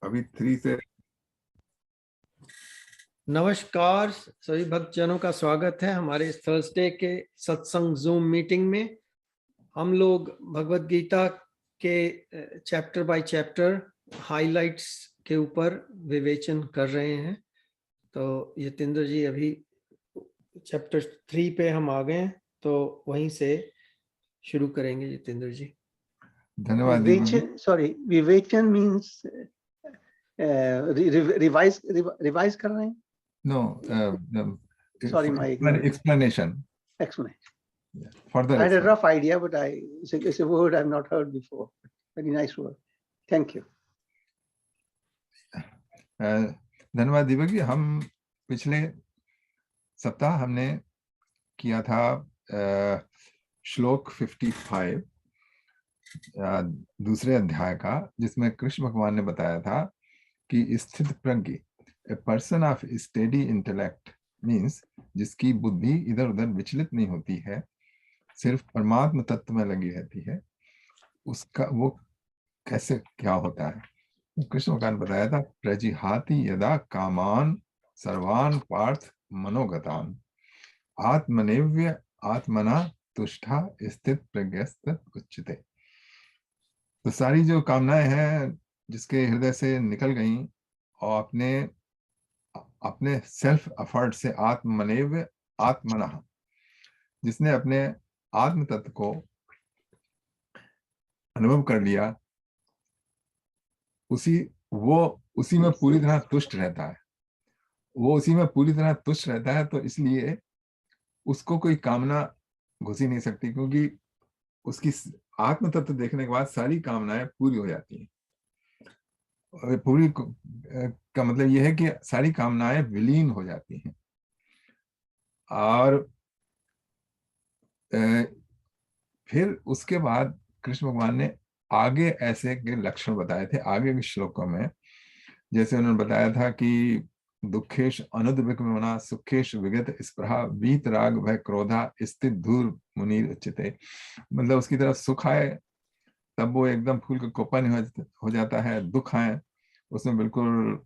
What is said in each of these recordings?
अभी 3 से। नमस्कार सभी भक्तजनों का स्वागत है हमारे इस थर्सडे के सत्संग जूम मीटिंग में। हम लोग भगवत गीता के चैप्टर बाय चैप्टर हाइलाइट्स के ऊपर विवेचन कर रहे हैं। तो यतेंद्र जी अभी चैप्टर 3 पे हम आ गए हैं, तो वहीं से शुरू करेंगे यतेंद्र जी। धन्यवाद दीपक जी। विवेचन मीन्स रिवाइज कर रहे हैं। No, Sorry, my ignorance. explanation. Further I had a explanation. rough idea, but it's a word I've not heard before. Very nice word. Thank you. धन्यवाद दीपक जी। हम पिछले सप्ताह हमने किया था श्लोक 55 दूसरे अध्याय का, जिसमें कृष्ण भगवान ने बताया था कि स्थित प्रज्ञ, a person of steady intellect means जिसकी बुद्धि इधर उधर विचलित नहीं होती है, सिर्फ परमात्म तत्व में लगी रहती है, उसका वो कैसे क्या होता है। कृष्ण भगवान ने बताया था, प्रजिहाति यदा कामान सर्वान पार्थ मनोगतान आत्मनेव्य आत्मना तुष्टा स्थित प्रज्ञस्त उच्यते। तो सारी जो कामनाएं हैं जिसके हृदय से निकल गई और अपने सेल्फ एफर्ट से आत्मनेव्य आत्मना, जिसने अपने आत्म तत्व को अनुभव कर लिया, उसी में पूरी तरह तुष्ट रहता है। वो उसी में पूरी तरह तुष्ट रहता है, तो इसलिए उसको कोई कामना घुस ही नहीं सकती, क्योंकि उसकी आत्म तत्व देखने के बाद सारी कामनाएं पूरी हो जाती हैं। पूरी का मतलब यह है कि सारी कामनाएं विलीन हो जाती हैं। और फिर उसके बाद कृष्ण भगवान ने आगे ऐसे के लक्षण बताए थे आगे के श्लोकों में। जैसे उन्होंने बताया था कि दुखेश अनुद्विग्मना सुखेश विगत स्पृहा वीत राग भय क्रोधा स्थित धूर मुनीर उच्यते। मतलब उसकी तरफ सुख आए तब वो एकदम फूल का कोपन हो जाता है, दुख आए उसमें बिल्कुल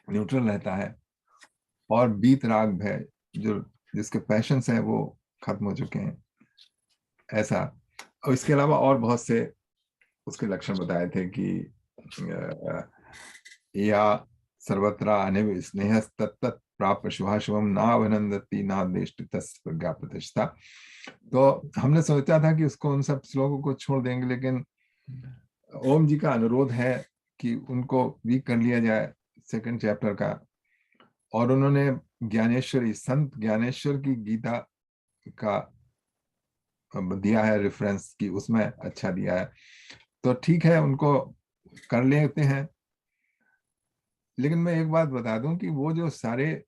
न्यूट्रल रहता है, और बीत राग भय जो जिसके पैशंस हैं वो खत्म हो चुके हैं, ऐसा। और इसके अलावा और बहुत से उसके लक्षण बताए थे कि या सर्वत्र अनिव स्नेह तत्त प्राप्त शुभाशुभम ना अभिनंदती ना देष्टि तस् प्रज्ञा प्रतिष्ठा। तो हमने सोचा था कि उसको उन सब श्लोकों को छोड़ देंगे, लेकिन ओम जी का अनुरोध है कि उनको भी कर लिया जाए सेकंड चैप्टर का। और उन्होंने ज्ञानेश्वरी संत ज्ञानेश्वर की गीता का दिया है रेफरेंस की, उसमें अच्छा दिया है, तो ठीक है उनको कर लेते हैं। लेकिन मैं एक बात बता दूं कि वो जो सारे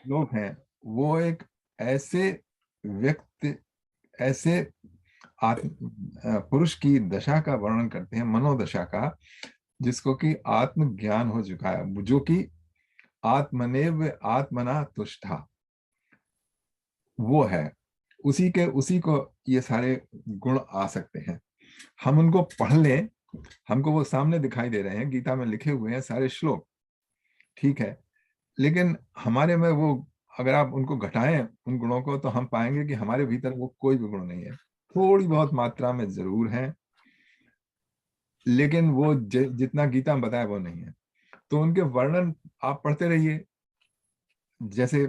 लोग हैं वो एक ऐसे व्यक्ति, ऐसे पुरुष की दशा का वर्णन करते हैं, मनोदशा का, जिसको कि आत्मज्ञान हो चुका है, जो कि आत्मनेव आत्मना तुष्टा वो है, उसी को ये सारे गुण आ सकते हैं। हम उनको पढ़ लें, हमको वो सामने दिखाई दे रहे हैं, गीता में लिखे हुए हैं सारे श्लोक, ठीक है, लेकिन हमारे में वो अगर आप उनको घटाएं उन गुणों को, तो हम पाएंगे कि हमारे भीतर वो कोई भी गुण नहीं है। थोड़ी बहुत मात्रा में जरूर है, लेकिन वो जितना गीता में बताया वो नहीं है। तो उनके वर्णन आप पढ़ते रहिए। जैसे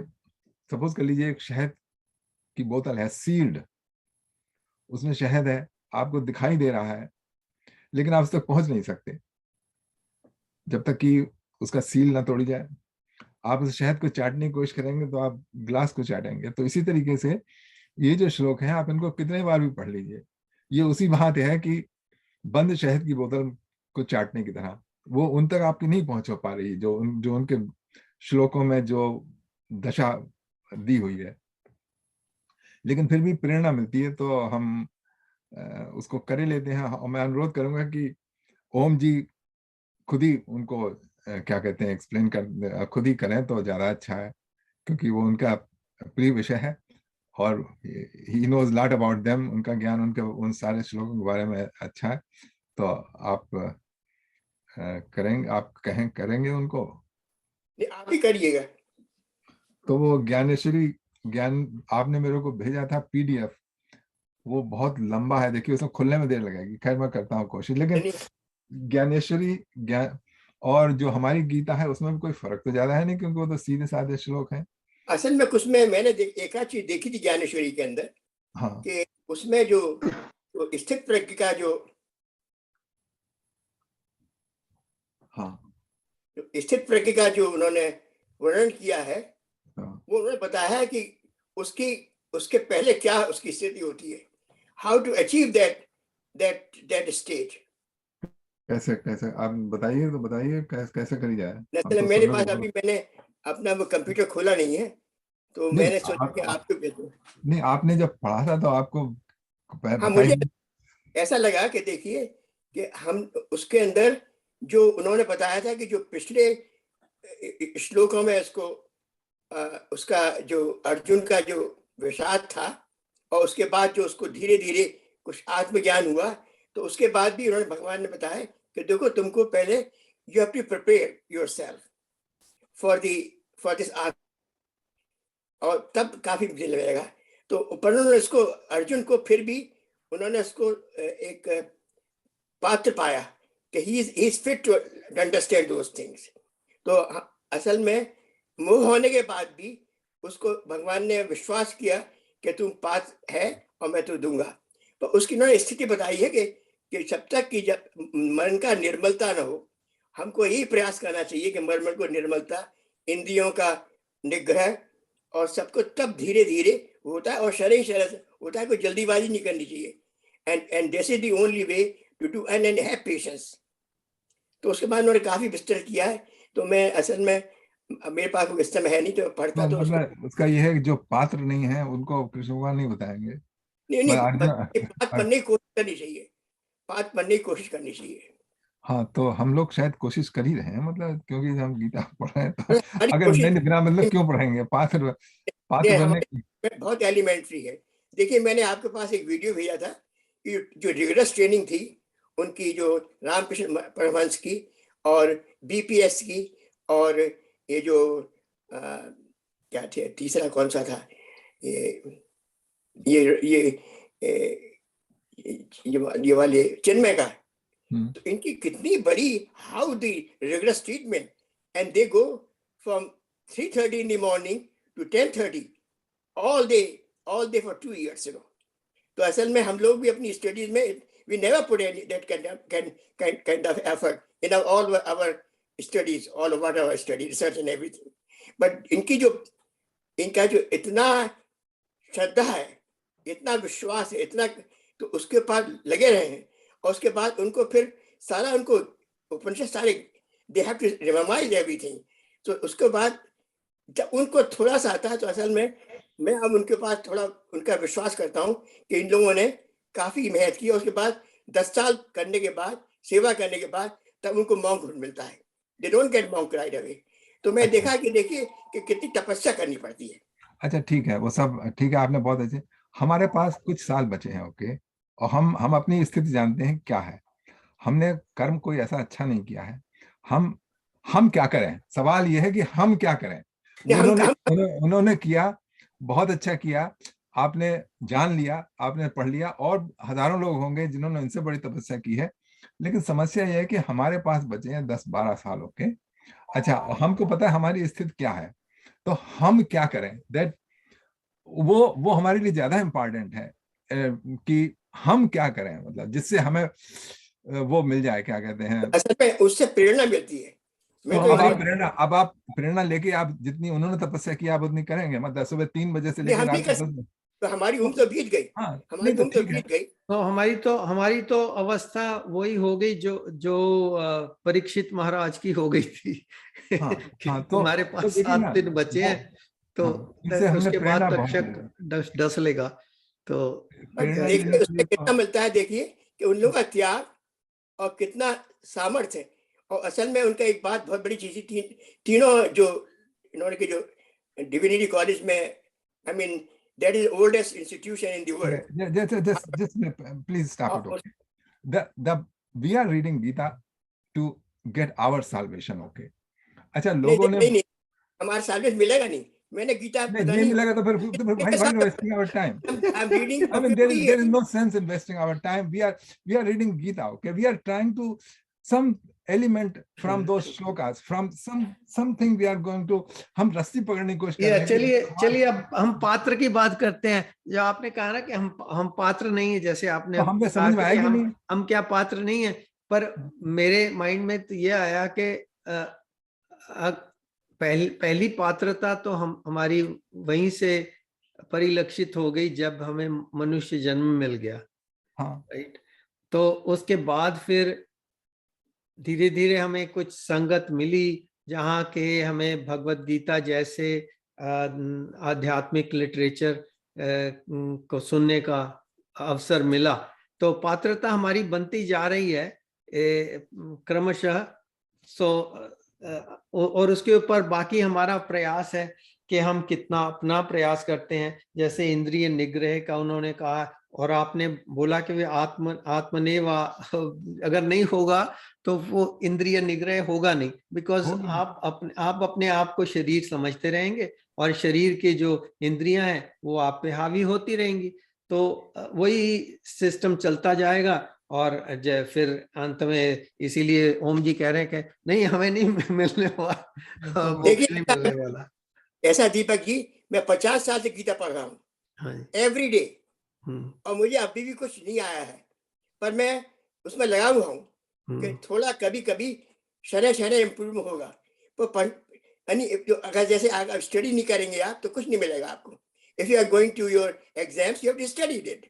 सपोज कर लीजिए एक शहद की बोतल है, सील्ड, उसमें शहद है, आपको दिखाई दे रहा है, लेकिन आप उस तक पहुंच नहीं सकते जब तक कि उसका सील ना तोड़ी जाए। आप उस शहद को चाटने की कोशिश करेंगे तो आप ग्लास को चाटेंगे। तो इसी तरीके से ये जो श्लोक है, आप इनको कितने बार भी पढ़ लीजिए, ये उसी बात है कि बंद शहद की बोतल को चाटने की तरह वो उन तक आपकी नहीं पहुंच पा रही जो उनके श्लोकों में जो दशा दी हुई है। लेकिन फिर भी प्रेरणा मिलती है तो हम उसको कर लेते हैं। और मैं अनुरोध करूंगा कि ओम जी खुद ही उनको क्या कहते हैं एक्सप्लेन कर खुद ही करें तो ज्यादा अच्छा है, क्योंकि वो उनका प्रिय विषय है और he knows lot about them. उनका ज्ञान उनके उन सारे श्लोकों के बारे में अच्छा है। तो आप करेंगे, आप करेंगे उनको? नहीं, आप ही करिएगा। तो वो ज्ञानेश्वरी ज्ञान आपने मेरे को भेजा था PDF, वो बहुत लंबा है, देखिए उसमें खुलने में देर लगेगी। खैर मैं करता हूँ कोशिश, लेकिन नहीं, ज्ञानेश्वरी ज्ञान और जो हमारी गीता है उसमें भी कोई फर्क तो ज्यादा है नहीं, क्योंकि वो तो सीधे साधे श्लोक हैं। असल में कुछ में मैंने एक आध चीज देखी थी ज्ञानेश्वरी के अंदर हाँ कि उसमें जो स्थित प्रज्ञ का जो हाँ स्थित प्रज्ञ का जो उन्होंने वर्णन किया है, हाँ। वो उन्होंने बताया है कि उसके पहले क्या उसकी स्थिति होती है, how to achieve that stage. कैसे कैसे आप बताइए, तो बताइए कैसे करी जाए। हम दरअसल तो मेरे सुनने पास को अभी मैंने अपना वो कंप्यूटर खोला नहीं है, तो नहीं, मैंने सोचा कि आपको भेजूं। नहीं आपने जब पढ़ा था तो आपको हाँ, मुझे बताइए। ऐसा लगा कि देखिए कि हम उसके अंदर जो उन्होंने बताया था कि जो पिछले श्लोकों में उसका जो अर्जुन का जो विषाद था, और उसके बाद जो उसको धीरे धीरे कुछ आत्मज्ञान हुआ, तो उसके बाद भी उन्होंने भगवान ने बताया कि देखो तुमको पहले you have to prepare yourself for this art, और तब काफी दिन लगेगा। तो पर उन्होंने उसको अर्जुन को फिर भी उन्होंने उसको एक पात्र पाया कि he is fit to understand those things. तो असल में मोह होने के बाद भी उसको भगवान ने विश्वास किया कि तुम पात्र है और मैं तो दूंगा। तो उसकी उन्होंने स्थिति बताई है कि जब तक कि जब मन का निर्मलता न हो, हमको यही प्रयास करना चाहिए कि मन को निर्मलता, इंद्रियों का निग्रह और सबको तब धीरे धीरे होता है, और शरीर से होता है, कोई जल्दीबाजी नहीं करनी चाहिए। And this is the only way to do and have patience. तो उसके बाद उन्होंने काफी विस्तार किया है। तो मैं असल में मेरे पास कोई समय है नहीं, तो पढ़ता तो मतलब उसका ये है कि जो पात्र नहीं है उनको कृष्ण भगवान नहीं बताएंगे। नहीं, बात अर्जुन बनने की कोशिश करनी चाहिए, बात बनने की कोशिश करनी चाहिए। हाँ, तो हम लोग शायद कोशिश कर ही रहे हैं, मतलब क्योंकि हम गीता पढ़ रहे हैं तो हमारी अगर कोशिश नहीं बिना मतलब क्यों पढ़ेंगे, पात्र बनने की। हमारी बहुत एलिमेंट्री है। देखिए मैंने आपके पास एक वीडियो भेजा था कि जो रिगरस ट्रेनिंग थी उनकी, जो रामकृष्ण परमहंस की और BPS की, और ये जो क्या थे, तीसरा कौन सा था, ये वाले चिन्मय का, तो इनकी कितनी बड़ी, how the rigorous treatment, and they go from 3:30 in the morning to 10:30 all day for 2 years, तो असल में हम लोग भी अपनी स्टडीज में we never put any that kind of effort in all our studies, all of our study, research and everything. But इनका जो इतना श्रद्धा है, इतना विश्वास है, इतना, तो उसके पास लगे रहे हैं, और उसके बाद उनको फिर सारा उनको उपनिषद सारे they have to memorize everything. तो उसके बाद जब उनको थोड़ा सा आता है, तो असल में मैं अब उनके पास थोड़ा उनका विश्वास करता हूँ कि इन लोगों ने काफी मेहनत की, और उसके बाद 10 साल करने के बाद, सेवा करने के बाद, तब उनको मॉन्क मिलता है। They don't get monk right away. तो मैं देखा कि देखिए कि कितनी तपस्या करनी पड़ती है। अच्छा ठीक है, वो सब ठीक है, आपने बहुत अच्छे। हमारे पास कुछ साल बचे हैं, ओके, और हम अपनी स्थिति जानते हैं क्या है। हमने कर्म कोई ऐसा अच्छा नहीं किया है। हम क्या करें, सवाल यह है कि हम क्या करें। उन्होंने किया, बहुत अच्छा किया, आपने जान लिया, आपने पढ़ लिया, और हजारों लोग होंगे जिन्होंने इनसे बड़ी तपस्या की है। लेकिन समस्या यह है कि हमारे पास बचे हैं 10-12 साल, ओके। अच्छा, हमको पता है हमारी स्थिति क्या है, तो हम क्या करें, दैट वो हमारे लिए ज्यादा इंपॉर्टेंट है कि हम क्या करें, मतलब जिससे हमें वो मिल जाए, क्या कहते हैं, असल में उससे प्रेरणा मिलती है। तो अब आप प्रेरणा लेके आप जितनी उन्होंने तपस्या की आप उतनी करेंगे, मतलब सुबह 3 बजे से लेकर रात को तो हमारी उम्र तो बीत गई, हाँ, हमारी उम्र तो बीत गई। तो हमारी तो अवस्था वही हो गई जो परीक्षित महाराज की हो गई थी। हाँ, तो हमारे पास 7 दिन बचे हैं, तो उसके बाद तक्षक डस लेगा। तो देखिए उसमें कितना मिलता है, देखिए कि उन लोगों का त्याग और कितना सामर्थ्य है। और असल में उनका एक बात बहुत बड़ी चीज थी, तीनों जो इन्होंने के जो डिविनिटी कॉलेज में, I mean that is the oldest institution in the world. Just please stop it. Okay. We are reading Gita to get our salvation. Okay. अच्छा, नहीं लोगों ने नहीं, हमारा salvation मिलेगा नहीं। मैंने गीता नहीं पता नहीं नहीं मिलेगा तो फिर why wasting our time? I'm reading I for mean, 50 there is years. no sense in wasting our time. We are reading Gita. Okay, we are trying to some element from those shlokas, from something we are going to, हम रस्सी पकड़ने की कोशिश कर रहे हैं। चलिए अब हम पात्र की बात करते हैं। जो आपने कहा ना कि हम पात्र नहीं है, जैसे आपने तो हमें समझ में आएगी नहीं, हम क्या पात्र नहीं है, पर मेरे माइंड में तो ये आया कि पहली पात्रता तो हमारी वहीं से परिलक्षित हो गई जब हमें मनुष्य जन्म मिल गया। हाँ, राइट। तो उसके बाद फिर धीरे धीरे हमें कुछ संगत मिली जहाँ के हमें भगवत गीता जैसे आध्यात्मिक लिटरेचर को सुनने का अवसर मिला। तो पात्रता हमारी बनती जा रही है क्रमशः। और उसके ऊपर बाकी हमारा प्रयास है कि हम कितना अपना प्रयास करते हैं। जैसे इंद्रिय निग्रह का उन्होंने कहा, और आपने बोला कि वे आत्मनेव अगर नहीं होगा तो वो इंद्रिय निग्रह होगा नहीं, बिकॉज आप अपने आप को शरीर समझते रहेंगे और शरीर के जो इंद्रियां हैं वो आप पे हावी होती रहेंगी। तो वही सिस्टम चलता जाएगा और फिर अंत में इसीलिए ओम जी कह रहे हैं कि नहीं हमें नहीं मिलने वाला। ऐसा दीपक जी, मैं 50 साल से गीता पढ़ रहा हूँ एवरी डे, और मुझे अभी भी कुछ नहीं आया है, पर मैं उसमें लगा हुआ हूँ कि थोड़ा कभी कभी शरह इम्प्रूव होगा। तो अगर जैसे अगर स्टडी नहीं करेंगे आप तो कुछ नहीं मिलेगा आपको। If you are going to your exams you have to study it,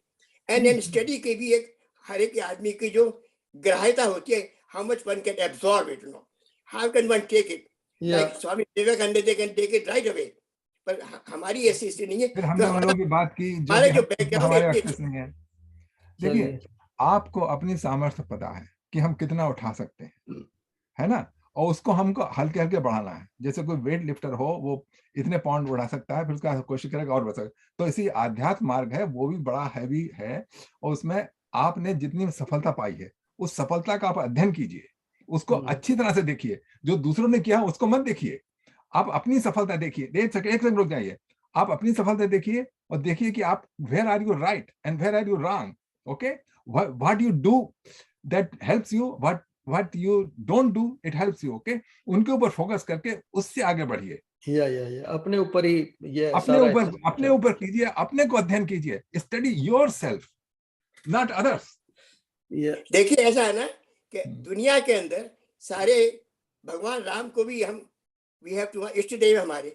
and then study के भी एक हर एक आदमी की जो ग्राह्यता होती है, how much one can absorb it, no how can one take it, like Swami Vivekananda they can take it right away, पर हमारी ऐसी स्थिति नहीं है। फिर हमने उन लोगों की बात की जो हमारे एक्सेस नहीं है। देखिए, आपको अपनी सामर्थ्य पता है कि हम कितना उठा सकते हैं, है ना, और उसको हमको हल्के हल्के बढ़ाना है। जैसे कोई वेट लिफ्टर हो, वो इतने पाउंड उठा सकता है, फिर उसका कोशिश करेगा और बढ़ सकता है। तो इसी आध्यात्म मार्ग है, वो भी बड़ा हैवी है, और उसमें आपने जितनी सफलता पाई है उस सफलता का आप अध्ययन कीजिए, उसको अच्छी तरह से देखिए। जो दूसरों ने किया उसको मत देखिए, आप अपनी सफलता देखिए। एक सेकंड रुक जाइए, आप अपनी सफलता देखिए और देखिए कि आप where are you right and where are you wrong. Okay, what you do that helps you, what you don't do it helps you. Okay, उनके ऊपर फोकस करके उससे आगे बढ़िए। या अपने ऊपर ही, ये अपने ऊपर कीजिए, अपने को अध्ययन कीजिए। Study yourself, not others. देखिए, ऐसा है ना कि दुनिया के अंदर सारे भगवान राम को भी हम वी हैव टू इष्ट देव हमारे,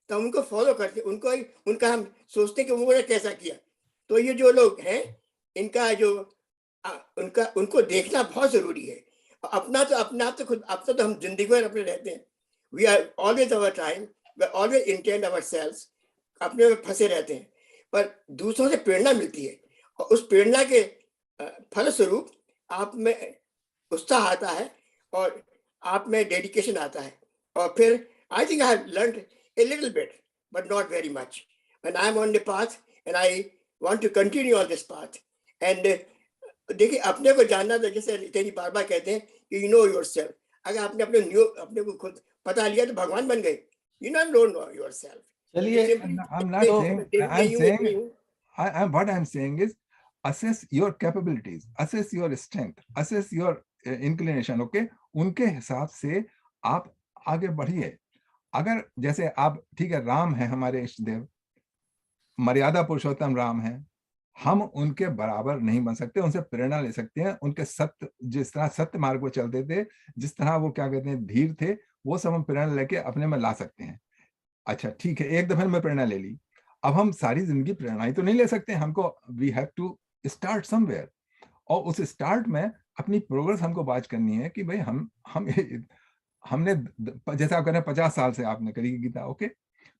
तो हम उनको फॉलो करते, उनका हम सोचते कि उन्होंने कैसा किया। तो ये जो लोग हैं इनका जो उनको देखना बहुत जरूरी है। अपना तो खुद अपना तो हम जिंदगी में अपने रहते हैं, we are always our time, we always intend our selves, अपने में फंसे रहते हैं। पर दूसरों से प्रेरणा मिलती है, और उस प्रेरणा के फलस्वरूप आप में उत्साह आता है और आप में डेडिकेशन आता है। और फिर I think I have learned a little bit, but not very much. When I'm on the path and I want to continue on this path, and देखिए, अपने को जानना, तो जैसे तेरी बार कहते हैं कि you know yourself. अगर आपने अपने को खुद पता लिया तो भगवान बन गए। You don't know yourself. चलिए, what I'm saying is assess your capabilities, assess your strength, assess your inclination. Okay, उनके हिसाब से आप आगे बढ़िए। अगर जैसे आप, ठीक है, राम है हमारे इष्ट देव, मर्यादा पुरुषोत्तम राम है, हम उनके बराबर नहीं बन सकते, उनसे प्रेरणा ले सकते हैं। उनके सत्य, जिस तरह सत्य मार्ग पर चलते थे, जिस तरह वो क्या कहते हैं धीर थे, वो सब हम प्रेरणा लेके अपने में ला सकते हैं। अच्छा, ठीक है, एक दफे में प्रेरणा ले ली, अब हम सारी जिंदगी प्रेरणा ही तो नहीं ले सकते। हमको we have to start somewhere, और उस स्टार्ट में अपनी प्रोग्रेस हमको बात करनी है कि भाई हमने जैसे आप कह रहे हैं 50 साल से आपने करी गीता। ओके,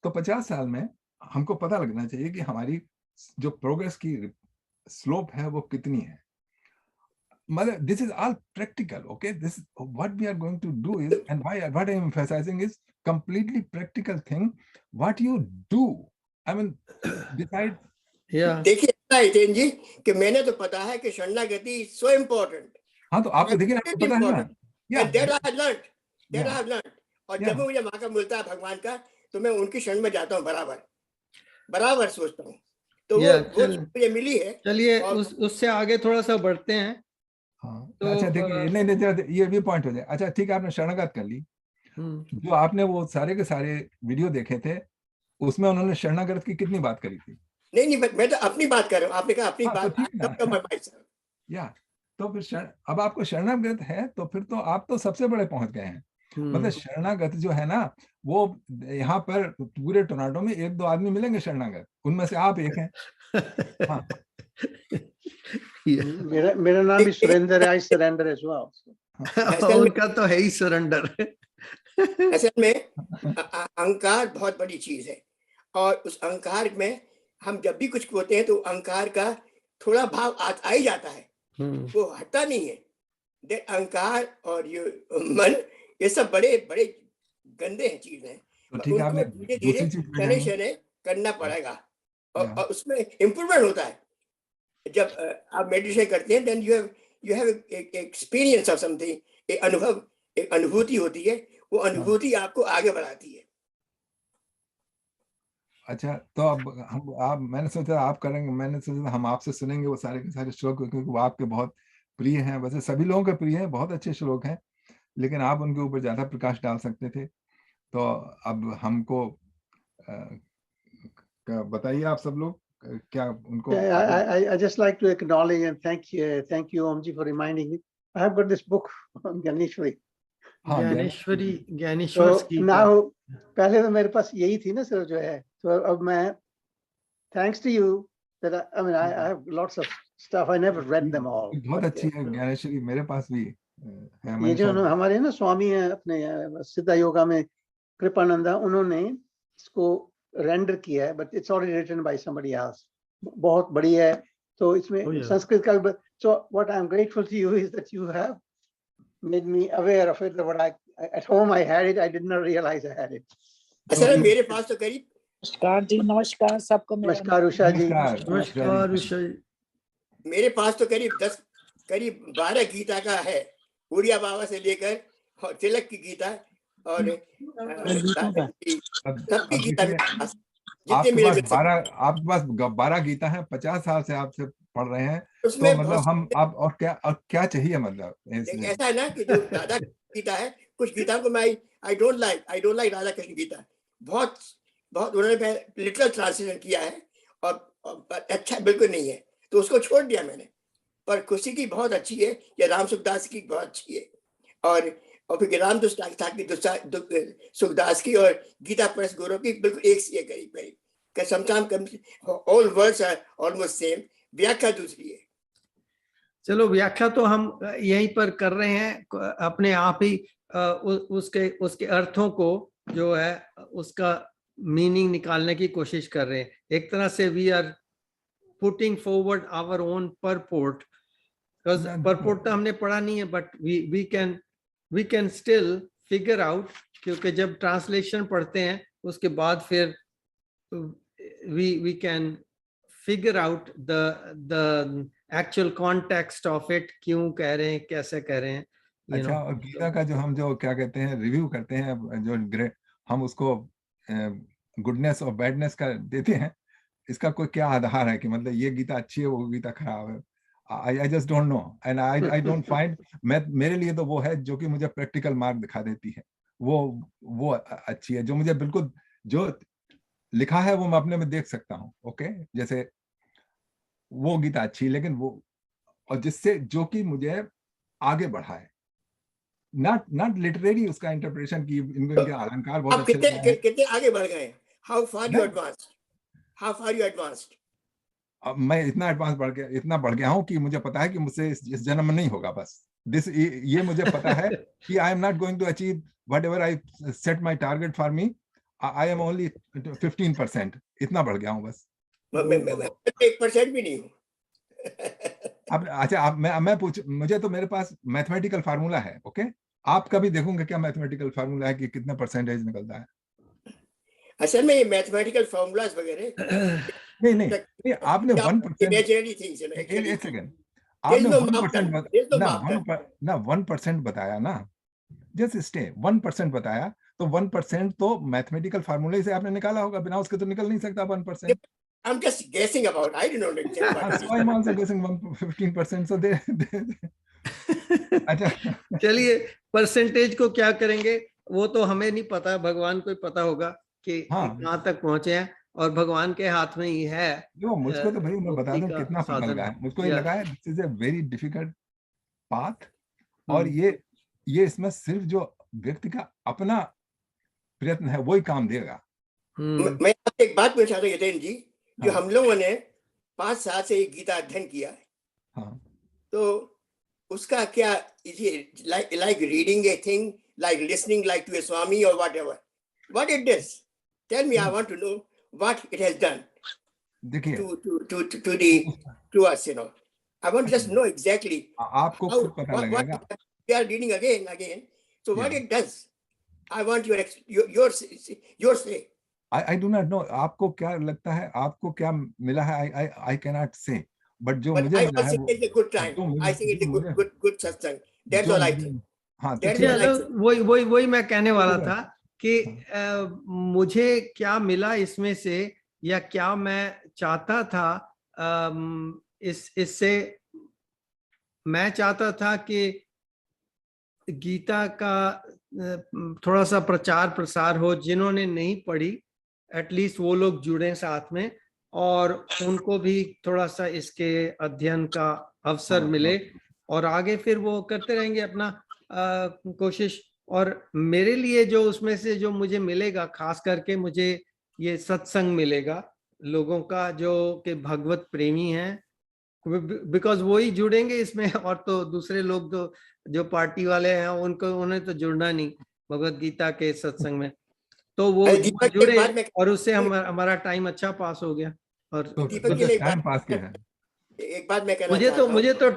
तो 50 साल में हमको पता लगना चाहिए कि हमारी जो प्रोग्रेस की स्लोप है वो कितनी है। मतलब this is all practical. Okay, this what we are going to do is, and why what I am emphasising is completely practical thing, what you do, I mean, decide. देखिए हितेन जी, कि मैंने तो पता है कि शरणागति इज सो इम्पोर्टेंट। हाँ, तो आपको देखिए, आपको पता है ना, Yeah, that I have learned, that I yeah. have learned. और Yeah. जब मुझे मौका मिलता है भगवान का, तो मैं उनकी शरण में जाता हूँ, बराबर सोचता हूँ। तो वो मुझे मिली है। चलिए और उससे आगे थोड़ा सा बढ़ते हैं। हाँ, तो अच्छा देखिए, नहीं जरा ये भी पॉइंट हो जाए। अच्छा ठीक है, आपने शरणागत कर ली, जो आपने वो सारे के सारे वीडियो देखे थे, उसमें उन्होंने शरणागत की कितनी बात करी थी? नहीं, मैं तो अपनी बात कर रहा हूँ, आपने कहा अपनी हाँ, तो बात। ठीक है ना। या तो फिर अब आपको शरणागत है, तो फिर तो आप तो सबसे बड़े पहुंच गए हैं। मतलब शरणागत जो है ना, वो यहाँ पर पूरे टोरंटो में 1-2 आदमी मिलेंगे शरणागत, उनमें से आप एक हैं। हाँ। मेरा नाम भी सुरेंद्र है, I surrender as well. उनका तो है ही सरेंडर। असल में अहंकार बहुत बड़ी चीज है, और उस अहंकार में हम जब भी कुछ बोलते हैं तो अहंकार का थोड़ा भाव आ ही जाता है, वो हटता नहीं है। अहंकार और ये मन, ये सब बड़े बड़े गंदे हैं चीज हैं। तो ठीक है, आपने धीरे दूसरी धीरे चीज शनै करना पड़ेगा, और उसमें इम्प्रूवमेंट होता है। जब आप मेडिटेशन करते हैं, then you have experience of something, एक अनुभव, एक अनुभूति होती है, वो अनुभूति आपको आगे बढ़ाती है। अच्छा, तो अब मैंने सोचा आप करेंगे, मैंने सोचा हम आपसे सुनेंगे वो सारे के सारे श्लोक, क्योंकि वो आपके बहुत प्रिय हैं। वैसे सभी लोगों के प्रिय हैं, बहुत अच्छे श्लोक हैं, लेकिन आप उनके ऊपर ज्यादा प्रकाश डाल सकते थे। तो अब हमको बताइए, आप सब लोग क्या उनको। I just like to acknowledge and thank you Omji for reminding me. I have got this book on Ganeshwari. Dnyaneshwar So now, पहले तो मेरे पास यही थी ना सर जो है, तो अब मैं, thanks to you that I mean I have lots of stuff, I never read them all. बहुत अच्छी है ज्ञानेश्वरी, मेरे पास भी है। ये जो हमारे ना स्वामी है अपने सिद्धा योगा में, कृपानंदा, उन्होंने इसको रेंडर किया है, but it's already written by somebody else. बहुत बड़ी है, तो इसमें संस्कृत का, so what I'm grateful to you is that you have made me aware of it. That at home I had it, I did not realize I had it. अच्छा, मेरे पास तो करीब, नमस्कार जी, नमस्कार सबको। नमस्कार उषा जी। नमस्कार उषा जी। मेरे पास तो करीब 12 गीता का है, उड़िया बाबा से लेकर और तिलक की गीता और सबकी गीता मेरे पास, आपके पास 12 गीता है, 50 साल से आपसे पढ़ रहे हैं, तो मतलब हम आप और क्या चाहिए, मतलब ऐसा है ना कि जो राधा गीता है, कुछ गीता को मैं I don't like Radha Krishna Gita, बहुत उन्होंने लिटरल ट्रांसलेशन किया है और अच्छा बिल्कुल नहीं है, तो उसको छोड़ दिया मैंने। पर खुशी की बहुत अच्छी है, या राम सुखदास की बहुत अच्छी है, और फिर राम सुखदास की और गीता प्रेस गौरव की बिल्कुल एक सी है, करीब sometime all words are almost same, व्याख्या दूसरी है। चलो, व्याख्या तो हम यहीं पर कर रहे हैं, अपने आप ही उसके अर्थों को जो है उसका मीनिंग निकालने की कोशिश कर रहे हैं। एक तरह से we are putting forward our own purport, because purport तो हमने पढ़ा नहीं है, but we can still figure out, क्योंकि जब ट्रांसलेशन पढ़ते हैं उसके बाद फिर we can figure out the actual context of it, क्यों कह रहे हैं, कैसे कह रहे हैं। अच्छा, और गीता का जो हम जो क्या कहते हैं रिव्यू करते हैं, जो ग्रेड हम उसको गुडनेस और बैडनेस का देते हैं, इसका कोई क्या आधार है कि मतलब ये गीता अच्छी है, वो गीता खराब है? I just don't know and I don't find, मेरे लिए तो वो है जो कि मुझे प्रैक्टिकल मार्क दिखा देती है, वो अच्छी है, जो मुझे बिल्कुल जो लिखा है वो मैं अपने में देख सकता हूँ। ओके, जैसे वो गीता अच्छी, लेकिन वो और जिससे जो कि मुझे आगे बढ़ाए, नॉट लिटरेरी उसका इंटरप्रिटेशन की इनके अलंकार बहुत अच्छे हैं। कितने आगे बढ़ गए? How far you advanced? अब मैं इतना एडवांस बढ़ गया हूं कि मुझे पता है कि मुझसे इस जन्म में नहीं होगा। बस ये मुझे पता है कि I am not going to achieve whatever I set my target for me, I am only 15%। इतना बढ़ गया हूं बस। मैं 1% भी नहीं हूं। अब अच्छा, आप मैं मुझे तो मेरे पास मैथमेटिकल फार्मूला है। ओके, आप कभी देखोगे क्या मैथमेटिकल फार्मूला है कि कितना परसेंटेज निकलता है? असल में ये मैथमेटिकल फार्मूलाज वगैरह नहीं, आपने 1%, एक सेकंड, आपने 1% बताया ना, जस्ट स्टे 1% बताया, तो 1% तो मैथमेटिकल फार्मूले से आपने निकाला होगा, बिना उसके तो निकल नहीं सकता 1%. I'm just guessing about. I don't know exactly what it So I'm is. also guessing 15%. So they अच्छा. चलिए, परसेंटेज को क्या करेंगे वो तो हमें नहीं पता, भगवान को ही पता होगा कि हाँ. कहाँ तक पहुंचे हैं, और भगवान के हाथ में ही है। जो मुझको तो भाई मैं बता मुक्ति दूं का कितना पता साधन। लगा है, मुझको ये Yeah. लगा है this is a very difficult path, और ये इसमें सिर्फ जो व्यक्ति का अपना प्रयत्न है वही काम देगा. मैं आपसे एक बात पूछना चाहता हूँ यतेन जी, जो हाँ. हम लोगों ने 5 साल से ये गीता अध्ययन किया है, हाँ. तो उसका क्या, like reading a thing, like listening like to a Swami or whatever, what it does? Tell me, I want to know what it has done देखिए to us, you know. I want to just know exactly आपको how, खुद पता लगेगा. what we are reading again. So what Yeah. it does, I want your say. I do not know आपको क्या लगता है, आपको क्या मिला है, I cannot say, but जो But मुझे I मिला है think it's a good time. I think it's a good satsang. That's all I think. हाँ, तो That's ठीक all है. I think. वही मैं कहने वाला था कि मुझे क्या मिला इसमें से, या क्या मैं चाहता था इससे। मैं चाहता था कि गीता का थोड़ा सा प्रचार प्रसार हो, जिन्होंने नहीं पढ़ी एटलीस्ट वो लोग जुड़े साथ में, और उनको भी थोड़ा सा इसके अध्ययन का अवसर मिले, और आगे फिर वो करते रहेंगे अपना कोशिश। और मेरे लिए जो उसमें से जो मुझे मिलेगा, खास करके मुझे ये सत्संग मिलेगा लोगों का जो कि भगवत प्रेमी हैं, बिकॉज वो ही जुड़ेंगे इसमें, और तो दूसरे लोग तो जो पार्टी वाले हैं उन्हें तो जुड़ना नहीं भगवत गीता के सत्संग में, तो वो जुड़े, और उससे हमारा टाइम अच्छा पास हो गया। और दीपक जी ने टाइम पास किया है. एक बात मैं कहना चाहता हूं, मुझे तो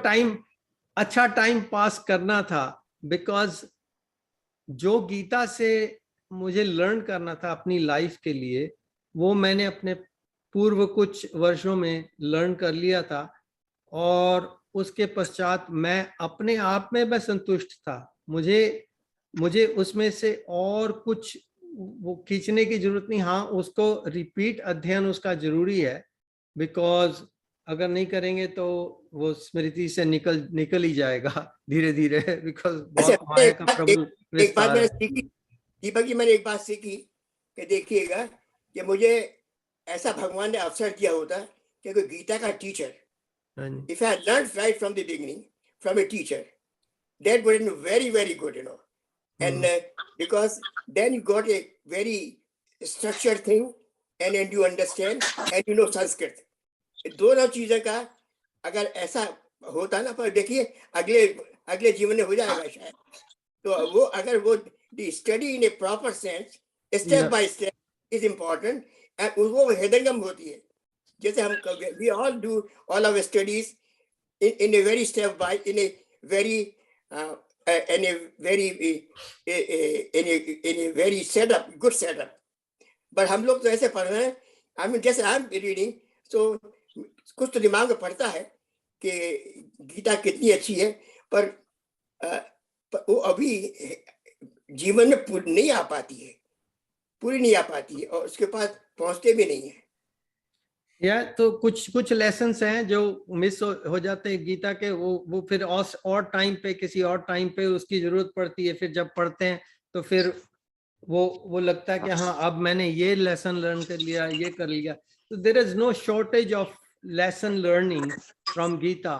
अच्छा टाइम पास करना था, बिकॉज जो गीता से मुझे लर्न करना था अपनी लाइफ के लिए, वो मैंने अपने पूर्व कुछ वर्षों में लर्न कर लिया था, और उसके पश्चात मैं अपने आप में मैं संतुष्ट था। मुझे उसमें से और कुछ वो खींचने की जरूरत नहीं। हाँ, उसको रिपीट अध्ययन उसका जरूरी है, बिकॉज अगर नहीं करेंगे तो वो स्मृति से निकल ही जाएगा धीरे धीरे, बिकॉज बहुत माया का प्रबल विस्तार है। दीपक जी, मैंने एक बात सीखी कि देखिएगा कि मुझे ऐसा भगवान ने अवसर दिया होता कि कोई गीता का teacher, if I learned right from the beginning from a teacher, that would have been very, very good, you know. And because then you got a very structured thing, and then you understand and you know Sanskrit. दोनों चीजें का अगर ऐसा होता ना, पर देखिए अगले जीवन में हो जाएगा शायद। तो वो अगर वो the study in a proper sense, step by step is important, and वो हृदयंगम होती है। जैसे हम we all do all our studies in a very step by, in a very setup, good setup. But हम लोग तो ऐसे पढ़ रहे हैं, I mean जैसे I'm reading, so कुछ तो दिमाग में पड़ता है कि गीता कितनी अच्छी है, पर वो अभी जीवन में पूरी नहीं आ पाती है, और उसके पास पहुंचते भी नहीं है। या तो कुछ लेसन्स हैं जो मिस हो जाते हैं गीता के, वो फिर और टाइम पे, किसी और टाइम पे उसकी जरूरत पड़ती है। फिर जब पढ़ते हैं तो फिर वो लगता है कि हाँ, अब मैंने ये लेसन लर्न कर लिया, ये कर लिया। तो there is no shortage of lesson learning from Gita.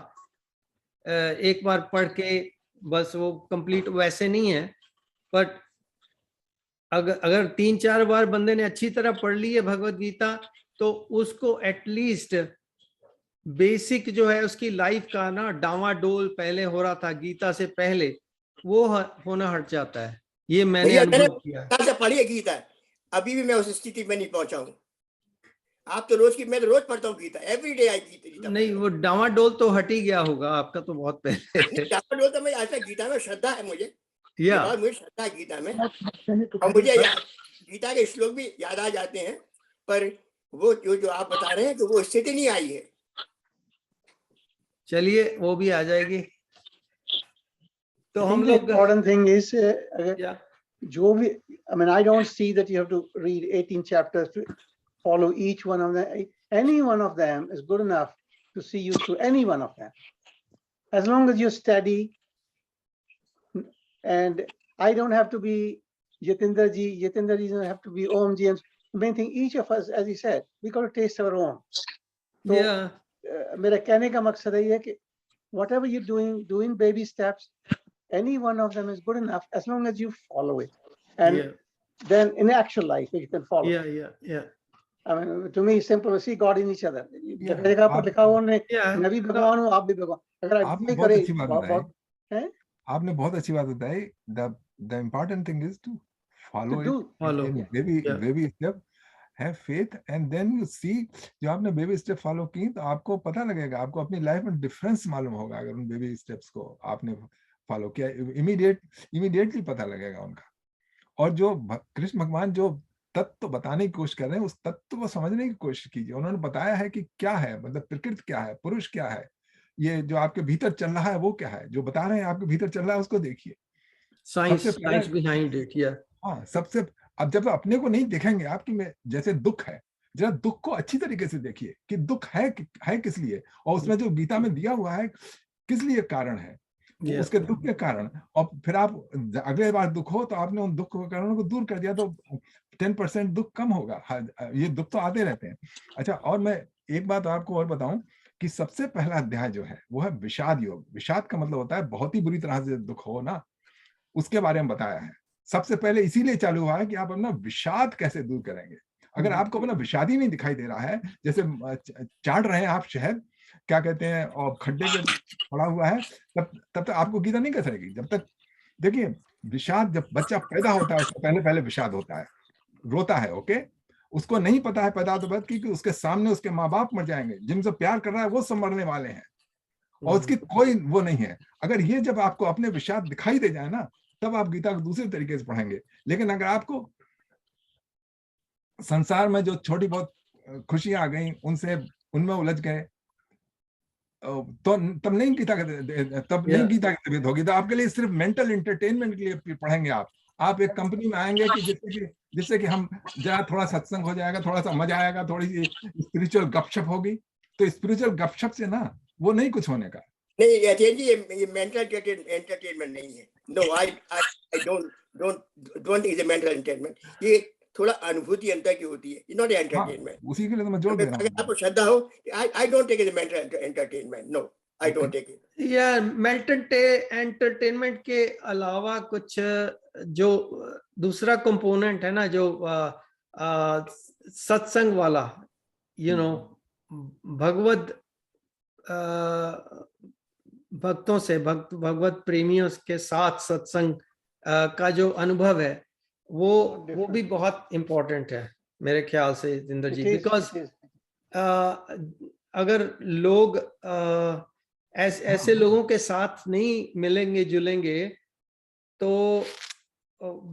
एक बार पढ़ के बस वो कंप्लीट वैसे नहीं है, बट अगर 3-4 बार बंदे ने अच्छी तरह पढ़ ली है भगवत गीता, तो उसको एटलीस्ट बेसिक जो है उसकी लाइफ का ना डावाडोल पहले हो रहा था गीता से पहले, वो होना हट जाता है। ये मैंने अनुभव किया। पढ़िए गीता, अभी भी मैं उस स्थिति में नहीं पहुंचा हूँ। आप तो मैं तो रोज पढ़ता हूँ गीता, एवरीडे आई गीता। नहीं, वो डावाडोल तो हट ही गया होगा आपका तो बहुत पहले। डावाडोल तो मैं आज तक गीता में श्रद्धा है मुझे, मुझे श्रद्धा है गीता में, और मुझे गीता के श्लोक भी याद आ जाते हैं, पर वो जो आप बता रहे हैं कि वो स्थिति नहीं आई है। चलिए, वो भी आ जाएगी। तो I हम think the लोग important thing is, या जो भी, I mean, I don't see that you have to read 18 chapters to follow each one of them. Any one of them is good enough to see you through any one of them. As long as you study, and I don't have to be Jatinder ji doesn't have to be Om ji. And the main thing, each of us, as he said, we got to taste our own. So, या मेरा कहने का मकसद ये है कि whatever you're doing baby steps, any one of them is good enough as long as you follow it. And या then in actual life, you can follow. या I mean, to me, simple. We see God in each other. Yeah. जगह जगह पर लिखा हुआ है, या मैं भी भगवान हूँ, आप भी भगवान। अगर आपने नहीं बहुत करे, अच्छी बात बहुत बताई। हैं? आपने बहुत अच्छी बात बताई। The important thing is to follow To it do. Follow. in baby step, have faith, and then you see, जो आपने बेबी स्टेप फॉलो की तो आपको पता लगेगा, आपको अपनी लाइफ में डिफरेंस मालूम होगा अगर उन बेबी स्टेप्स को आपने फॉलो किया। इमीडिएटली पता लगेगा उनका। और जो कृष्ण भगवान जो तत्व बताने की कोशिश कर रहे हैं, उस तत्व को समझने की कोशिश कीजिए। उन्होंने बताया है कि क्या है, मतलब प्रकृति क्या है, पुरुष क्या है, ये जो आपके भीतर चल रहा है वो क्या है, जो बता रहे हैं आपके भीतर चल रहा है उसको देखिए। Science behind it. या हाँ, सबसे अब जब अपने को नहीं देखेंगे, आपकी में जैसे दुख है, जरा दुख को अच्छी तरीके से देखिए कि दुख है किस लिए, और उसमें जो गीता में दिया हुआ है किस लिए कारण है, Yeah. उसके दुख के कारण। और फिर आप अगले बार दुख हो तो आपने उन दुख के कारणों को दूर कर दिया तो 10% दुख कम होगा। ये दुख तो आते रहते हैं। अच्छा, और मैं एक बात आपको और बताऊं कि सबसे पहला अध्याय जो है वो है विषाद योग। विषाद का मतलब होता है बहुत ही बुरी तरह से दुख हो ना, उसके बारे में बताया है। सबसे पहले इसीलिए चालू हुआ है कि आप अपना विषाद कैसे दूर करेंगे। अगर आपको अपना विषाद ही नहीं दिखाई दे रहा है, जैसे चाट रहे हैं आप शहद, क्या कहते हैं, और खड्डे के पड़ा हुआ है, तब तक आपको गीता नहीं कसरेगी। जब तक, देखिए, विषाद जब बच्चा पैदा होता है उससे पहले विषाद होता है, रोता है, ओके। उसको नहीं पता है पैदा तो बात की कि उसके सामने उसके माँ बाप मर जाएंगे, जिनसे प्यार कर रहा है वो सब मरने वाले हैं, और उसकी कोई वो नहीं है। अगर ये जब आपको अपने विषाद दिखाई दे जाए ना, तब आप गीता को दूसरे तरीके से पढ़ेंगे। लेकिन अगर आपको संसार में जो छोटी बहुत खुशियां आ गई उनमें उलझ गए, तो तब नहीं गीता नहीं गीता की तबीयत होगी। तो आपके लिए सिर्फ मेंटल एंटरटेनमेंट के लिए पढ़ेंगे आप एक कंपनी में आएंगे कि जिससे कि हम जरा थोड़ा सत्संग हो जाएगा, थोड़ा सा मजा आएगा, थोड़ी सी स्पिरिचुअल गपशप होगी। तो स्पिरिचुअल गपशप से ना वो नहीं कुछ होने का। नहीं ये मेंटल एंटरटेनमेंट नहीं है। No, I don't is a mental entertainment. ये थोड़ा अनुभूति अंतर की होती है, नॉट एंटरटेनमेंट। उसी के लिए तो मैं जोर दे रहा हूँ। अगर आपको श्रद्धा हो, I don't take it mental entertainment. No, I don't take it. या मेंटल एंटरटेनमेंट के अलावा कुछ जो दूसरा कंपोनेंट है ना, जो सत्संग वाला, भगवत भक्तों से, भगवत प्रेमियों के साथ सत्संग का जो अनुभव है वो भी बहुत इम्पोर्टेंट है मेरे ख्याल से, जितेंद्र जी। बिकॉज अगर लोग ऐसे लोगों के साथ नहीं मिलेंगे जुलेंगे तो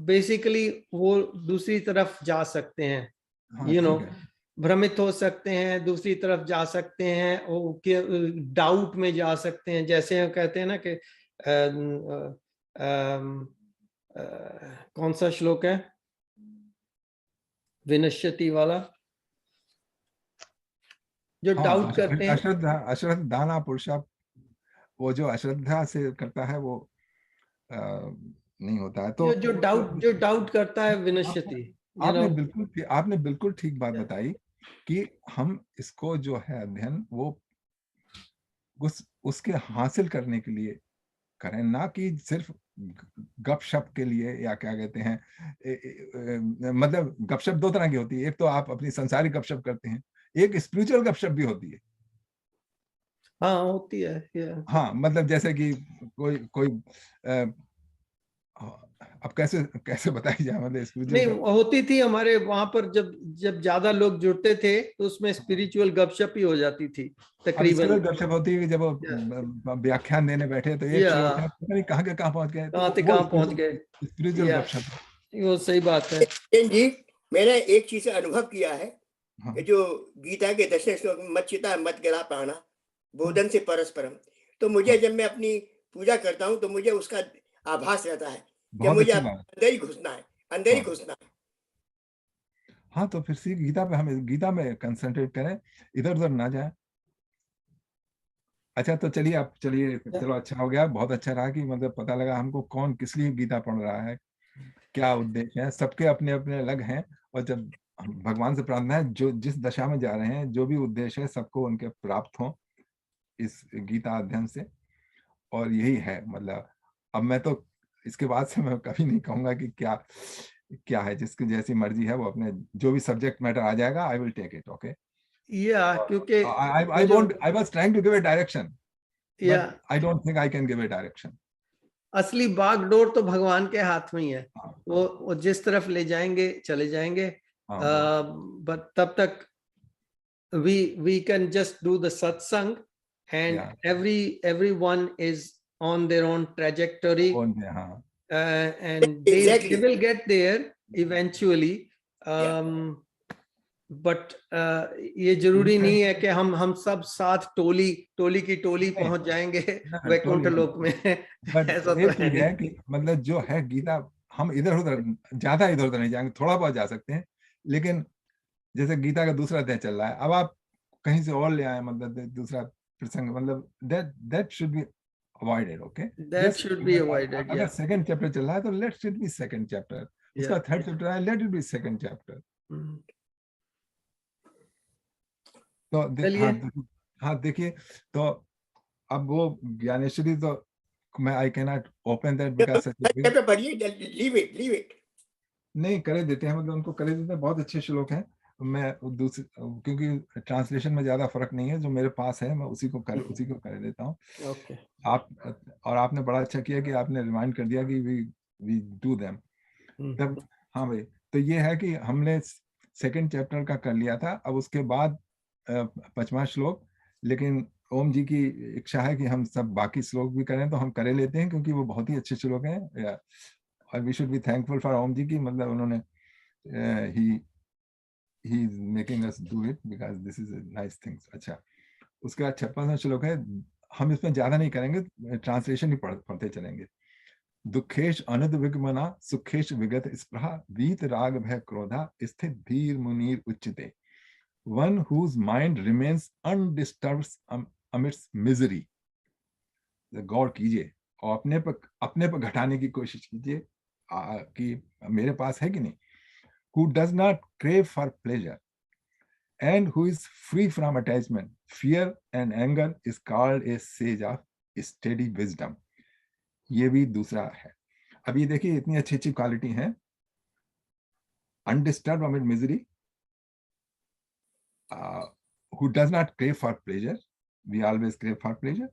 बेसिकली वो दूसरी तरफ जा सकते हैं, भ्रमित हो सकते हैं, दूसरी तरफ जा सकते हैं, डाउट में जा सकते हैं। जैसे हम कहते हैं ना कि कौन सा श्लोक है विनश्यति वाला, जो डाउट करते हैं, अश्रद्धा पुरुषा, वो जो अश्रद्धा से करता है वो नहीं होता है। तो जो डाउट करता है विनश्यति। आपने बिल्कुल ठीक बात बताई कि हम इसको जो है अध्ययन वो उसके हासिल करने के लिए करें, ना कि सिर्फ गपशप के लिए, या क्या कहते हैं, मतलब गपशप दो तरह की होती है। एक तो आप अपनी संसारिक गपशप करते हैं, एक स्पिरिचुअल गपशप भी होती है। हाँ, होती है। हाँ, मतलब जैसे कि कोई अब कैसे बताई जाए, मतलब नहीं होती थी हमारे वहां पर, जब ज्यादा लोग जुड़ते थे तो उसमें स्पिरिचुअल गपशप ही हो जाती थी तकरीबन। गपशप होती है जब व्याख्यान देने बैठे तो एक श्लोक है, पता नहीं कहाँ पहुंच गए, कहाँ पहुंच गए, स्पिरिचुअल गपशप। वो सही बात है जी। मैंने एक चीज से अनुभव किया है कि जो गीता के 10वें श्लोक में मत चिता मत गिरा पाना बोधन से परस्परम, तो मुझे जब मैं अपनी पूजा करता हूँ तो मुझे उसका आभास रहता है कि बहुत मुझे अच्छी बात। अंदर ही घुसना है, अंदर ही हाँ। घुसना है। हाँ, तो फिर सीख गीता पे, हमें गीता में कंसंट्रेट करें, इधर उधर ना जाए। अच्छा, तो चलिए आप, चलिए चलो, अच्छा हो गया, बहुत अच्छा रहा कि मतलब पता लगा हमको कौन किस लिए गीता पढ़ रहा है, क्या उद्देश्य है। सबके अपने अपने अलग हैं, और जब हम भगवान से प्रार्थना है, जो जिस दशा में जा रहे हैं, जो भी उद्देश्य है, सबको उनके प्राप्त हो इस गीता अध्ययन से। और यही है मतलब, अब मैं तो इसके बाद से मैं कभी नहीं कहूंगा कि क्या क्या है, जिसकी जैसी मर्जी है वो अपने, जो भी सब्जेक्ट मैटर आ जाएगा, I will take it. Okay, क्योंकि I was trying to give a direction, या but I don't think I can give a direction. असली बागडोर तो भगवान के हाथ में ही है, हाँ, वो जिस तरफ ले जाएंगे चले जाएंगे। हाँ, बट तब तक we can just do the satsang, and Yeah. everyone is on their own trajectory, हाँ, and they Exactly. will get there eventually. Yeah. But ये जरूरी नहीं है कि हम सब साथ टोली की टोली नहीं, पहुंच जाएंगे ना, वैकुंठ totally लोक में। बट ऐसा तो एक है चीज है नहीं। कि मतलब जो है गीता, हम इधर उधर ज्यादा इधर उधर नहीं जाएंगे, थोड़ा बहुत जा सकते हैं, लेकिन जैसे गीता का दूसरा अध्याय चल रहा है, अब आप कहीं से और ले आए, मतलब दूसरा प्रसंग, मतलब that should be avoided. Okay, That should be avoided, अगर yeah. सेकंड चैप्टर चल रहा है तो let's it be second chapter, उसका थर्ड चैप्टर है, let it be second chapter. Hmm. तो चलिए। हाँ देखिए, तो अब वो ज्ञानेश्वरी तो मैं, I can not open that because पढ़िए, लीव इट। नहीं, करे देते हैं, मतलब उनको करे देते हैं, बहुत अच्छे श्लोक हैं। मैं दूसरे, क्योंकि ट्रांसलेशन में ज्यादा फर्क नहीं है, जो मेरे पास है मैं उसी को कर देता हूँ। ओके। आप, और आपने बड़ा अच्छा किया कि आपने रिमाइंड कर दिया कि वी डू देम तब। हाँ भाई, तो ये है कि हमने सेकंड चैप्टर का कर लिया था, अब उसके बाद 5वां श्लोक, लेकिन ओम जी की इच्छा है कि हम सब बाकी श्लोक भी करें, तो हम करे लेते हैं, क्योंकि वो बहुत ही अच्छे श्लोक हैं, और we should be thankful for Om ji की, मतलब उन्होंने he is making us do it because this is a nice thing. अच्छा, उसके बाद 56वां श्लोक है, हम इसमें ज्यादा नहीं करेंगे, ट्रांसलेशन ही पढ़ते चलेंगे। दुखेश अनद विगमना सुखेश विगत स्पृहा वीत राग भय क्रोधा स्थित धीर मुनीर उच्चते, one whose mind remains undisturbed amidst misery। गौर कीजिए और अपने पर घटाने की कोशिश कीजिए कि मेरे पास है कि नहीं। Who does not crave for pleasure and who is free from attachment, fear and anger is called a sage of steady wisdom। ये भी दूसरा है। अब ये देखिए, इतनी अच्छी अच्छी क्वालिटी हैं। Undisturbed amid misery, who does not crave for pleasure, we always crave for pleasure,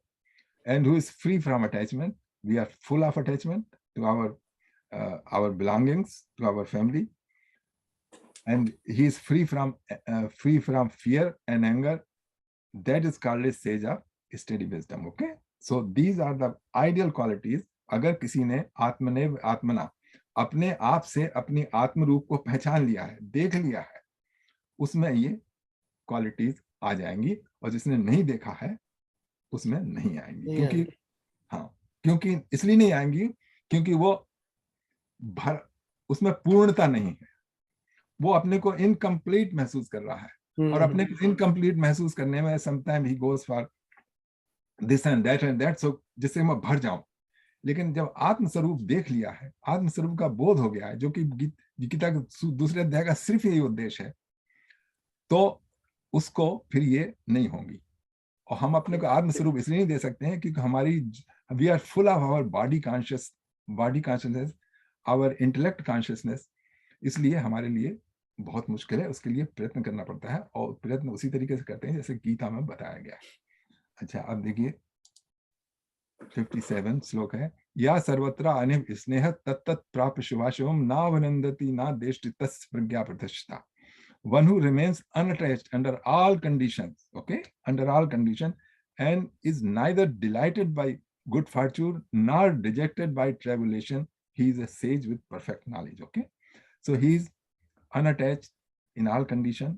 and who is free from attachment, we are full of attachment to our belongings, to our family, and he is free from fear and anger, that is called a sage of steady wisdom। Okay, so these are the ideal qualities। अगर किसी ने आत्मना अपने आप से अपनी आत्म रूप को पहचान लिया है, देख लिया है, उसमें ये क्वालिटीज आ जाएंगी, और जिसने नहीं देखा है उसमें नहीं आएंगी। क्योंकि क्योंकि इसलिए नहीं आएंगी क्योंकि वो उसमें पूर्णता नहीं है, वो अपने को इनकम्प्लीट महसूस कर रहा है, और अपने को इनकम्प्लीट महसूस करने में sometime he goes for this and that, so जिससे मैं भर जाऊं। लेकिन जब आत्मस्वरूप देख लिया है, आत्मस्वरूप का बोध हो गया है, जो कि गीता के दूसरे अध्याय का सिर्फ यही उद्देश्य है, तो उसको फिर ये नहीं होंगी। और हम अपने को आत्मस्वरूप इसलिए नहीं दे सकते हैं क्योंकि हमारी, we are full of our body consciousness, our intellect consciousness, इसलिए हमारे लिए बहुत मुश्किल है, उसके लिए प्रयत्न करना पड़ता है, और प्रयत्न उसी तरीके से करते हैं जैसे गीता में बताया गया है। अच्छा, अब देखिए 57 श्लोक है, या सर्वत्र अनिव स्नेह तत्त प्राप्य शुभाशुभम नावनंदति ना देष्टि तस्य प्रज्ञा प्रतिष्ठिता। One who remains unattached under all conditions, okay, under all condition, and is neither delighted by good fortune nor dejected by tribulation, he is a sage with perfect knowledge। Okay, so he is unattached in all condition,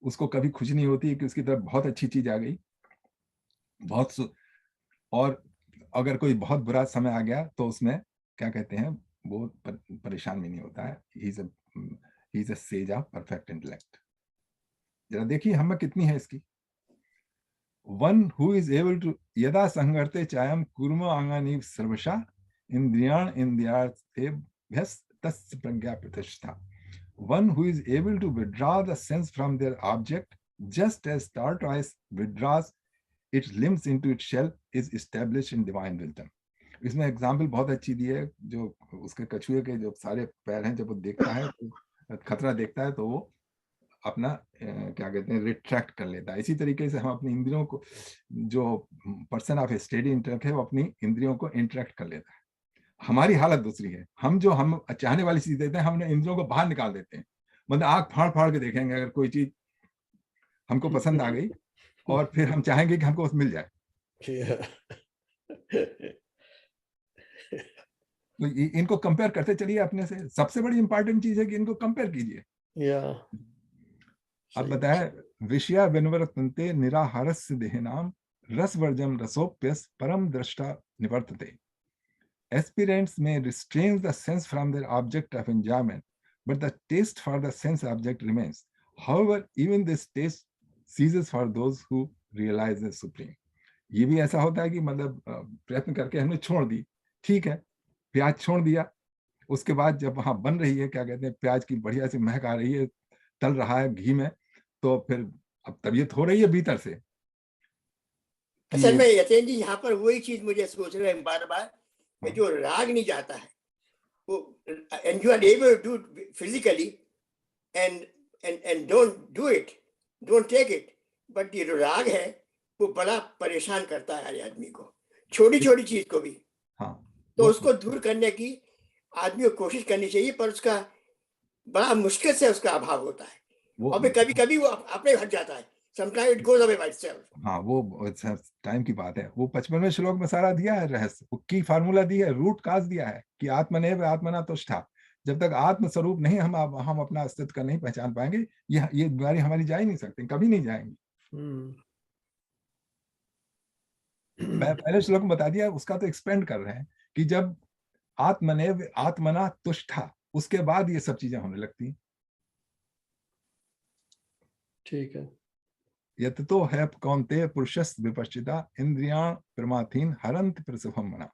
उसको कभी खुशी नहीं होती कि उसकी तरफ बहुत अच्छी चीज आ गई, और अगर कोई बहुत बुरा समय आ गया तो उसमें क्या कहते हैं, वो परेशान भी नहीं होता है। He is a sage of perfect intellect. जरा देखिए हम में कितनी है इसकी। One who is able to यदा संगर्ते चायम कुर्म आंगानी सर्वशा इंद्रियाण इंद्रियार्थे तस्य प्रज्ञा प्रतिष्ठा। One who is able to withdraw the sense from their object, just as tortoise withdraws its limbs into its shell, is established in divine wisdom. इसमें example बहुत अच्छी दी है, जो उसके कछुए के जो सारे पैर हैं, जब वो देखता है तो खतरा देखता है तो वो अपना क्या कहते हैं रिट्रैक्ट कर लेता है। इसी तरीके से हम अपनी इंद्रियों को, जो पर्सन ऑफ स्टेडी इंटेलेक्ट है वो अपनी इंद्रियों को इंटरेक्ट कर लेता है। हमारी हालत दूसरी है, हम चाहने वाली चीज देते हैं, हमने इंद्रियों को बाहर निकाल देते हैं। मतलब आंख फाड़ फाड़ के देखेंगे अगर कोई चीज हमको पसंद आ गई, और फिर हम चाहेंगे कि हमको मिल जाए। तो इनको कंपेयर करते चलिए अपने से। सबसे बड़ी इंपॉर्टेंट चीज है कि इनको कंपेयर कीजिए। अब बताए, विषया विनवर्तन्ते निराहारस्य देहनाम रसवर्जम रसोप्यस परम दृष्टा निवर्तते। Aspirants may restrain the sense from their object of enjoyment, but the taste for the sense object remains. However, even this taste ceases for those who realize the supreme. ये भी ऐसा होता है कि मतलब प्रयत्न करके हमने छोड़ दी, ठीक है, प्याज छोड़ दिया, उसके बाद जब वहां बन रही है, क्या कहते हैं, प्याज की बढ़िया सी महक आ रही है, तल रहा है घी में, तो फिर अब तबीयत हो रही है भीतर से। असल में यतीन जी यहाँ पर वही चीज मुझे सोच रहे हैं बार बार, जो राग नहीं जाता है वो, and you are able to do physically and don't do it, don't take it, but ये जो राग है वो बड़ा परेशान करता है आदमी को, छोटी छोटी चीज को भी। हाँ, तो उसको दूर करने की आदमी को कोशिश करनी चाहिए, पर उसका बड़ा मुश्किल से उसका अभाव होता है, और कभी कभी वो अपने हट जाता है। Sometimes it goes away by itself. हाँ, वो टाइम की बात है। वो 55वें श्लोक में सारा दिया है रहस्य, वो की फार्मूला दी है, रूट काज दिया है कि आत्मनेव आत्मना तुष्टा। जब तक आत्म स्वरूप नहीं हम अपना अस्तित्व का नहीं पहचान पाएंगे, ये बीमारी हमारी जा ही नहीं सकती, कभी नहीं जाएंगी। पहले श्लोक में बता दिया, उसका तो एक्सपेंड कर रहे हैं कि जब आत्मनेव आत्मना तुष्टा, उसके बाद ये सब चीजें होने लगती। ठीक है। यतो है कौन्तेय पुरुषस् विपश्चिता इंद्रियां प्रमाथीन हरन्त प्रसभम मना।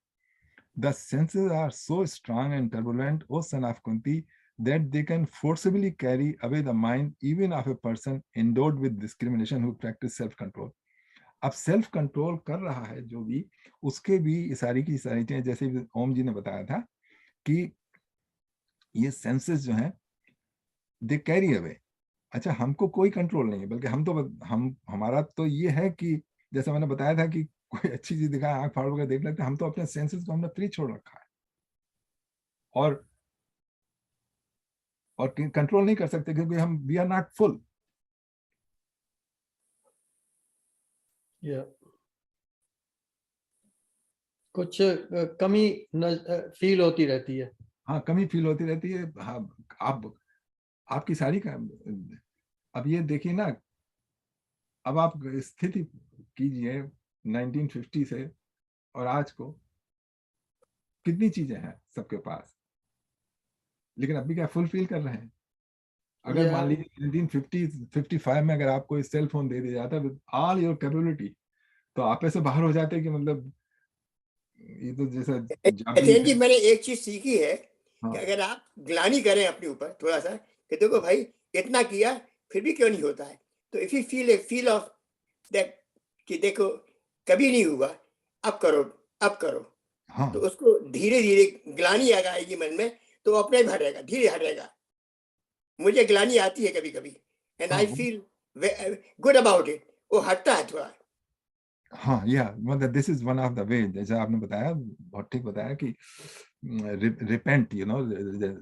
The senses are so strong and turbulent, O son of Kunti, that they can forcibly carry away the mind even of a person endowed with discrimination who practice self-control. अब सेल्फ कंट्रोल कर रहा है जो भी, उसके भी सारी की सारी चीजें, जैसे ओम जी ने बताया था कि ये सेंसेस जो हैं दे कैरी अवे। अच्छा, हमको कोई कंट्रोल नहीं है, बल्कि हमारा तो ये है कि जैसे मैंने बताया था कि कोई अच्छी चीज दिखाए आंख फाड़ कर देख लेते हैं, हम तो अपने सेंसेस को हमने फ्री छोड़ रखा है, और कंट्रोल नहीं कर सकते क्योंकि वी आर नॉट फुल। कुछ कमी फील होती रहती है। हाँ, कमी फील होती रहती है। हाँ, आपकी सारी का, अब ये देखिए ना, अब आप स्थिति कीजिए 1950 से और आज को, कितनी चीजें हैं सबके पास, लेकिन अभी क्या फुल फील कर रहे हैं? अगर मान लीजिए 1955 में अगर आपको इस सेल फोन दे दिया जाता विद ऑल योर कैपेबिलिटी, तो आप ऐसे बाहर हो जाते कि मतलब ये तो जैसा जी मैंने एक चीज सीखी है कि अगर आप ग्लानी करें अपने ऊपर थोड़ा सा कि देखो भाई इतना किया फिर भी क्यों नहीं होता है, तो if you feel of that कि देखो कभी नहीं हुआ, अब करो हाँ, तो उसको धीरे धीरे ग्लानी आएगी मन में, तो अपने भी हटेगा, धीरे हटेगा। मुझे ग्लानी आती है कभी कभी and I feel good about it, वो हटता है थोड़ा। हाँ, मतलब this is one of the way, जैसा आपने बताया, बहुत ठीक बताया कि रिपेंट,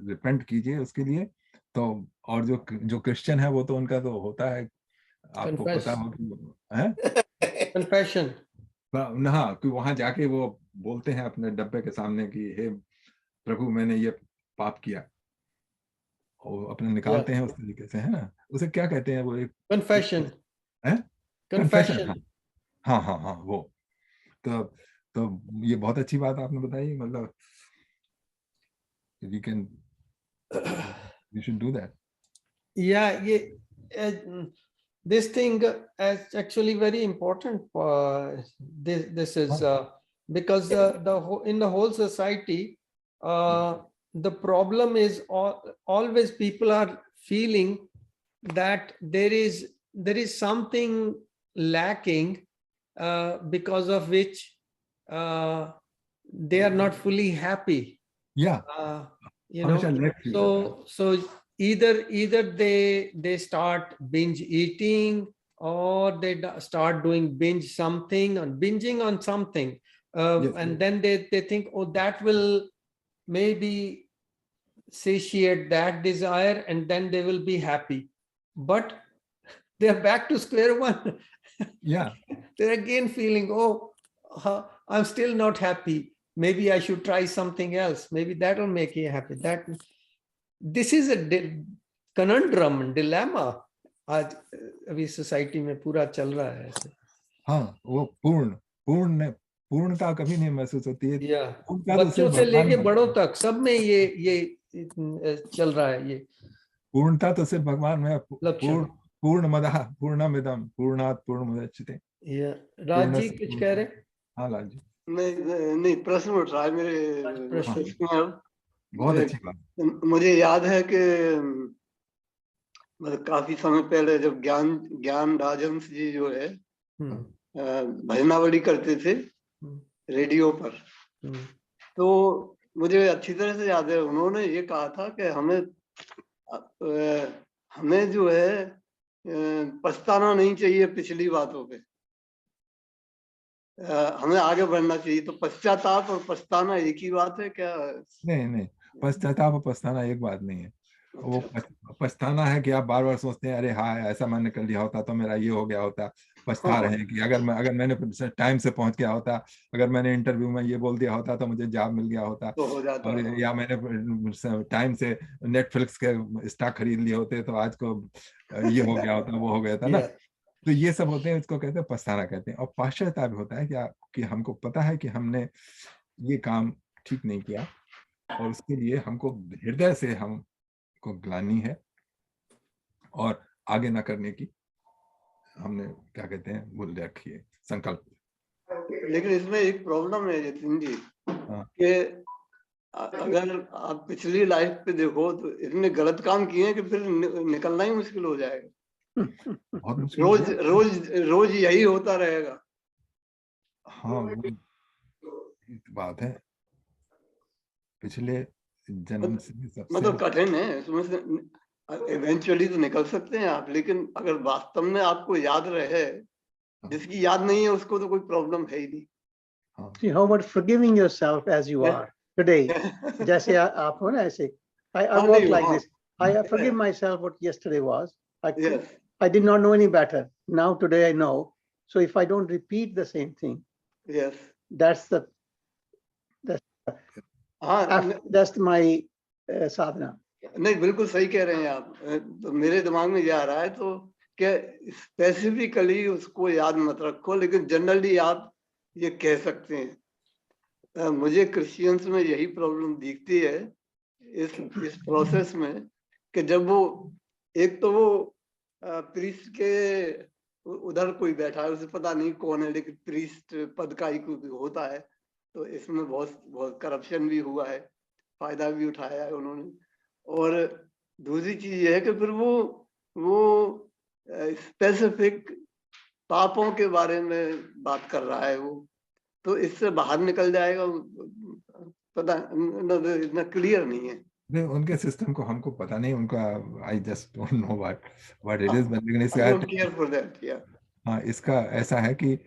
रिपेंट कीजिए उसके लिए। तो और जो क्रिश्चियन है वो तो उनका तो होता है, आपको पता हो कि कन्फेशन, हाँ, कि वहां जाके वो बोलते हैं अपने डब्बे के सामने कि हे प्रभु मैंने ये पाप किया, और अपने निकालते हैं उस तरीके से, है ना, उसे क्या कहते हैं वो, एक कन्फेशन है, कन्फेशन। हाँ, वो तो ये बहुत अच्छी बात आपने बताई। मतलब we should do that. Yeah, this thing is actually very important. This is because in the whole society, the problem is always people are feeling that there is something lacking, because of which they are not fully happy. Yeah. You know, so either they start binge eating, or they start doing binging on something, and then they think, oh, that will maybe satiate that desire, and then they will be happy. But they're back to square one. Yeah. They're again feeling, oh, I'm still not happy. Maybe I should try something else. Maybe that will make you happy. This is a conundrum, dilemma. आज अभी society में पूरा चल रहा है ऐसे. हाँ, वो पूर्णता कभी नहीं महसूस होती है. बच्चों से लेके बड़ों तक सब में ये चल रहा है. ये पूर्णता तो सिर्फ भगवान में पूर्णमदः पूर्णमिदं पूर्णात् पूर्णमुदच्यते. राज जी कुछ कह रहे? हाँ लाल जी. नहीं प्रश्न उठ रहा है मेरे. बहुत अच्छी बात. मुझे याद है कि मतलब काफी समय पहले जब ज्ञान राजहंस जी जो है भजनावली करते थे रेडियो पर, तो मुझे अच्छी तरह से याद है उन्होंने ये कहा था कि हमें जो है पछताना नहीं चाहिए पिछली बातों पे, हमें आगे बढ़ना चाहिए. तो पश्चाताप और पछताना एक ही बात है क्या? नहीं, पश्चाताप और पछताना एक बात नहीं है. वो पछताना है कि आप बार बार सोचते हैं, अरे हाँ ऐसा मैंने कर लिया होता तो मेरा ये हो गया होता. पछता रहे हैं कि अगर मैंने टाइम से पहुंच गया होता, अगर मैंने इंटरव्यू में ये बोल दिया होता तो मुझे जॉब मिल गया होता, और या मैंने टाइम से नेटफ्लिक्स के स्टॉक खरीद लिए होते तो आज को ये हो गया होता, वो हो गया था ना. तो ये सब होते हैं, इसको कहते हैं पछताना कहते हैं. और पश्चाताप होता है कि हमको पता है कि हमने ये काम ठीक नहीं किया, और उसके लिए हमको हृदय से हमको ग्लानि है, और आगे ना करने की हमने क्या कहते हैं बोल रखी है, संकल्प. लेकिन इसमें एक प्रॉब्लम है जतिन जी, कि अगर आप पिछली लाइफ पे देखो तो इतने गलत काम किए हैं कि फिर निकलना ही मुश्किल हो जाएगा. बहुत मुश्किल. रोज यही होता रहेगा. हाँ वो बात है. पिछले जन्म से मतलब कठिन है इसमें से. इवेंचुअली तो निकल सकते हैं आप, लेकिन अगर वास्तव में आपको याद रहे, जिसकी याद नहीं है उसको तो कोई प्रॉब्लम है ही नहीं. See how about forgiving yourself as you are today? जैसे आप हो ना ऐसे. I work like this. I forgive myself what yesterday was. I did not know any better. Now today I know. So if I don't repeat the same thing, that's my sadhana. नहीं बिल्कुल सही कह रहे हैं आप. तो मेरे दिमाग में ये आ रहा है तो क्या स्पेसिफिकली उसको याद मत रखो, लेकिन जनरली आप ये कह सकते हैं. मुझे क्रिश्चियंस में यही प्रॉब्लम दिखती है इस प्रोसेस में, कि जब वो एक तो वो प्रीस्ट के उधर कोई बैठा है, उसे पता नहीं कौन है, लेकिन प्रीस्ट पद का ही होता है, तो इसमें बहुत करप्शन भी हुआ है, फायदा भी उठाया है उन्होंने. और दूसरी चीज ये है कि फिर वो स्पेसिफिक पापों के बारे में बात कर रहा है वो, तो इससे बाहर निकल जाएगा. पता इतना क्लियर नहीं है. नहीं, उनके सिस्टम को हमको पता नहीं, उनका I just don't know what it is. लेकिन हाँ इसका ऐसा है कि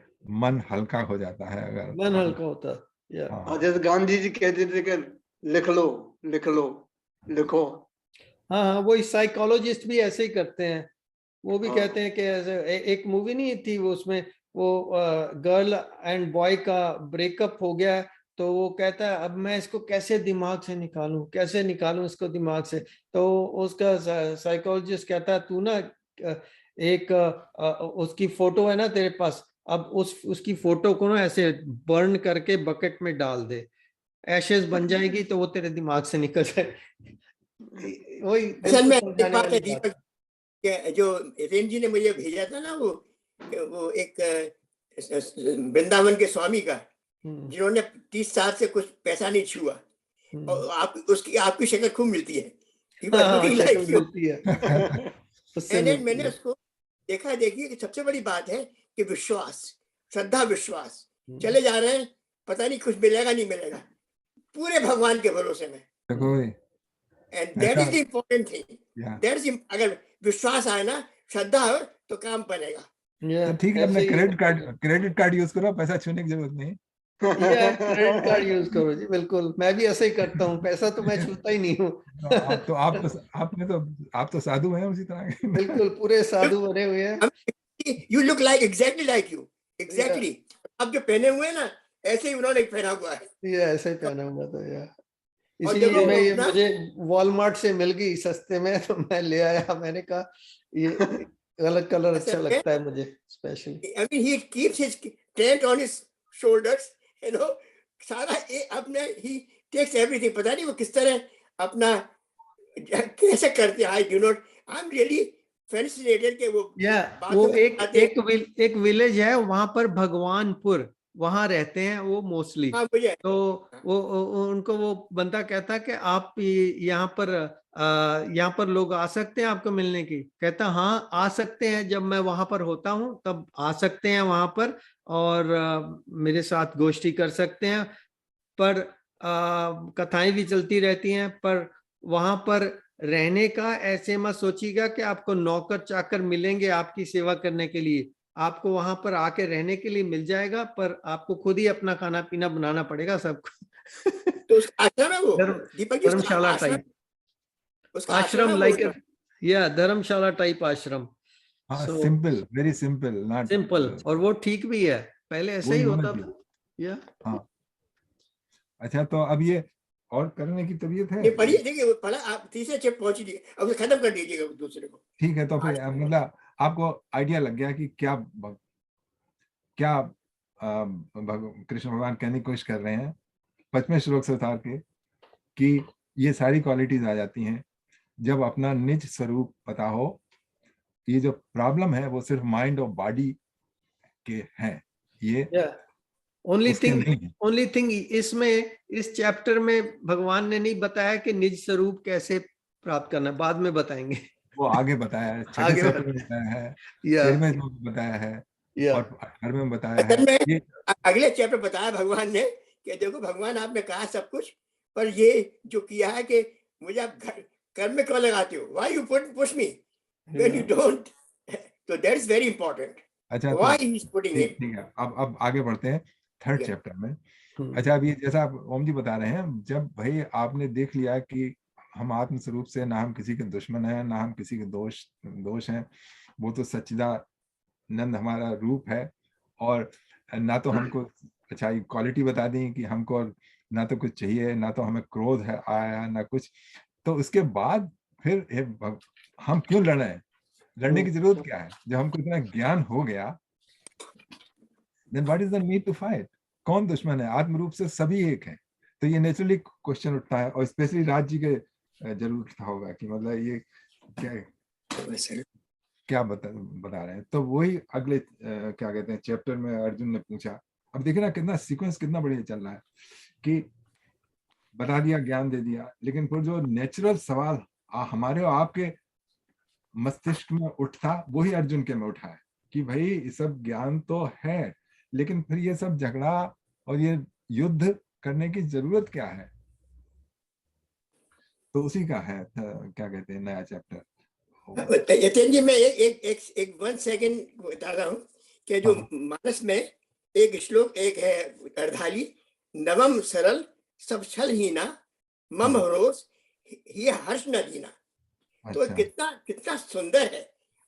मन हल्का हो जाता है. अगर मन हल्का होता है. जैसे गांधी जी कहते थे कि लिखो. हाँ वो साइकोलॉजिस्ट भी ऐसे ही करते हैं. वो भी कहते हैं कि ऐसे एक मूवी नहीं थी वो, उसमें वो गर्ल एंड बॉय का ब्रेकअप हो गया, तो वो कहता है अब मैं इसको कैसे दिमाग से निकालूं इसको दिमाग से. तो उसका साइकोलॉजिस्ट कहता है तू ना एक उसकी फोटो है ना तेरे पास, अब उसकी फोटो को ना ऐसे बर्न करके बकेट में डाल दे, एशेस बन जाएगी तो वो तेरे दिमाग से निकल जाए। वही असल में बिल्कुल एक समझाने बात है वाली बात। दीपक, कि जो रेन जी ने मुझे भेजा था ना, वो एक वृंदावन के स्वामी का, जिन्होंने 30 साल से कुछ पैसा नहीं छुआ, और आपकी शक्ल खूब मिलती है। शक्ल मिलती है। उससे मैंने मिलती है। उसको देखा। देखिए कि सबसे बड़ी बात है कि विश्वास, श्रद्धा, विश्वास। चले जा रहे हैं, पता नहीं कुछ मिलेगा नहीं मिलेगा, पूरे भगवान के भरोसे में। देखो and that is the important thing. That is, अगर विश्वास आए ना, श्रद्धा हो तो काम बनेगा। तो ठीक है, अपने क्रेडिट कार्ड यूज करो, पैसा छूने की जरूरत नहीं। क्रेडिट कार्ड यूज करो जी, बिल्कुल। मैं भी ऐसे ही करता हूँ, पैसा तो मैं छूता ही नहीं हूँ। आप तो साधु हैं उसी तरह के। बिल्कुल, पूरे साधु बने हुए हैं। You look like exactly like you, exactly। आप जो पहने हुए हैं ना, ऐसे ही उन्होंने पहना हुआ है। ये ऐसे ही पहना हुआ था यार। इसीलिए मैं ये मुझे वॉलमार्ट से मिल गई सस्ते में, तो मैं ले आया। मैंने कहा ये अलग कलर अच्छा लगता है मुझे specially. I mean, he keeps his tent on his shoulders, you know, सारा अपने he takes everything। पता नहीं वो किस तरह अपना कैसे करते हैं। I do not, I'm really fascinated कि वो एक विलेज है वहां पर, भगवानपुर, वहां रहते हैं वो मोस्टली। तो वो उनको वो बंदा कहता कि आप यहाँ पर लोग आ सकते हैं आपको मिलने की। कहता हाँ आ सकते हैं, जब मैं वहां पर होता हूँ तब आ सकते हैं वहां पर, और मेरे साथ गोष्ठी कर सकते हैं, पर कथाएं भी चलती रहती हैं। पर वहां पर रहने का ऐसे मत सोचिएगा कि आपको नौकर चाकर मिलेंगे आपकी सेवा करने के लिए। आपको वहां पर आके रहने के लिए मिल जाएगा, पर आपको खुद ही अपना खाना पीना बनाना पड़ेगा सबको। तो आश्रम है वो दीपक जी, धर्मशाला टाइप आश्रम, लाइक या धर्मशाला टाइप आश्रम। Simple, very simple, not simple. और वो ठीक भी है, पहले ऐसे ही होता था। या अच्छा, तो अब ये और करने की तबीयत है? ये पढ़िए, देखिए पढ़ा आप, तीसरे चैप्टर पहुंच लीजिए, अब खत्म कर दीजिएगा दूसरे को। ठीक है, तो फिर मतलब आपको आइडिया लग गया कि क्या कृष्ण भगवान कहने की कोशिश कर रहे हैं 25वें श्लोक से उतार के, कि ये सारी क्वालिटीज आ जाती हैं जब अपना निज स्वरूप पता हो। ये जो प्रॉब्लम है वो सिर्फ माइंड और बॉडी के हैं। ये ओनली थिंग इसमें, इस चैप्टर में भगवान ने नहीं बताया कि निज स्वरूप कैसे प्राप्त करना, बाद में बताएंगे। वो आगे बताया है, छठे चैप्टर में बताया है, 13वें में बताया है, और 18वें में बताया है। ये अगले चैप्टर बताया भगवान ने कि देखो भगवान आपने कहा सब कुछ, पर ये जो किया है कि मुझे आप कर्म में क्यों लगाते हो, why you push me when you don't, so that is very important। अच्छा, why he is putting it। ठीक है, अब आगे बढ़ते हैं थर्ड चैप्टर में। अच्छा, अब ये जैसा आप ओम जी बता रहे हैं, जब भाई आपने देख लिया कि हम आत्म स्वरूप से ना हम किसी के दुश्मन हैं, ना हम किसी के दोष हैं, वो तो सच्चिदानंद हमारा रूप है, और ना तो हमको अच्छा क्वालिटी बता दी कि हमको ना तो कुछ चाहिए, ना तो हमें क्रोध है आया, ना कुछ। तो उसके बाद फिर हम क्यों लड़ने की जरूरत क्या है? जब हमको इतना ज्ञान हो गया, then what is the need to fight? कौन दुश्मन है? आत्म रूप से सभी एक हैं। तो ये नेचुरली क्वेश्चन उठता है, और स्पेशली राज जी के जरूर उठता होगा कि मतलब ये क्या बता रहे हैं। तो वही अगले क्या कहते हैं चैप्टर में अर्जुन ने पूछा। अब देखिए ना कितना सीक्वेंस कितना बढ़िया चल रहा है, कि बता दिया, ज्ञान दे दिया, लेकिन फिर जो नेचुरल सवाल हमारे और आपके मस्तिष्क में उठता, वही अर्जुन के में उठा है कि भाई ये सब ज्ञान तो है, लेकिन फिर ये सब झगड़ा और ये युद्ध करने की जरूरत क्या है? तो उसी का है क्या कहते हैं नया चैप्टर। यतीन जी, मैं एक 1 सेकंड बता रहा हूँ कि जो मानस में एक श्लोक एक है, अर्धाली, नवम सरल सब छल हीना, मम हरोस ये हर्ष न दीना। तो कितना सुंदर है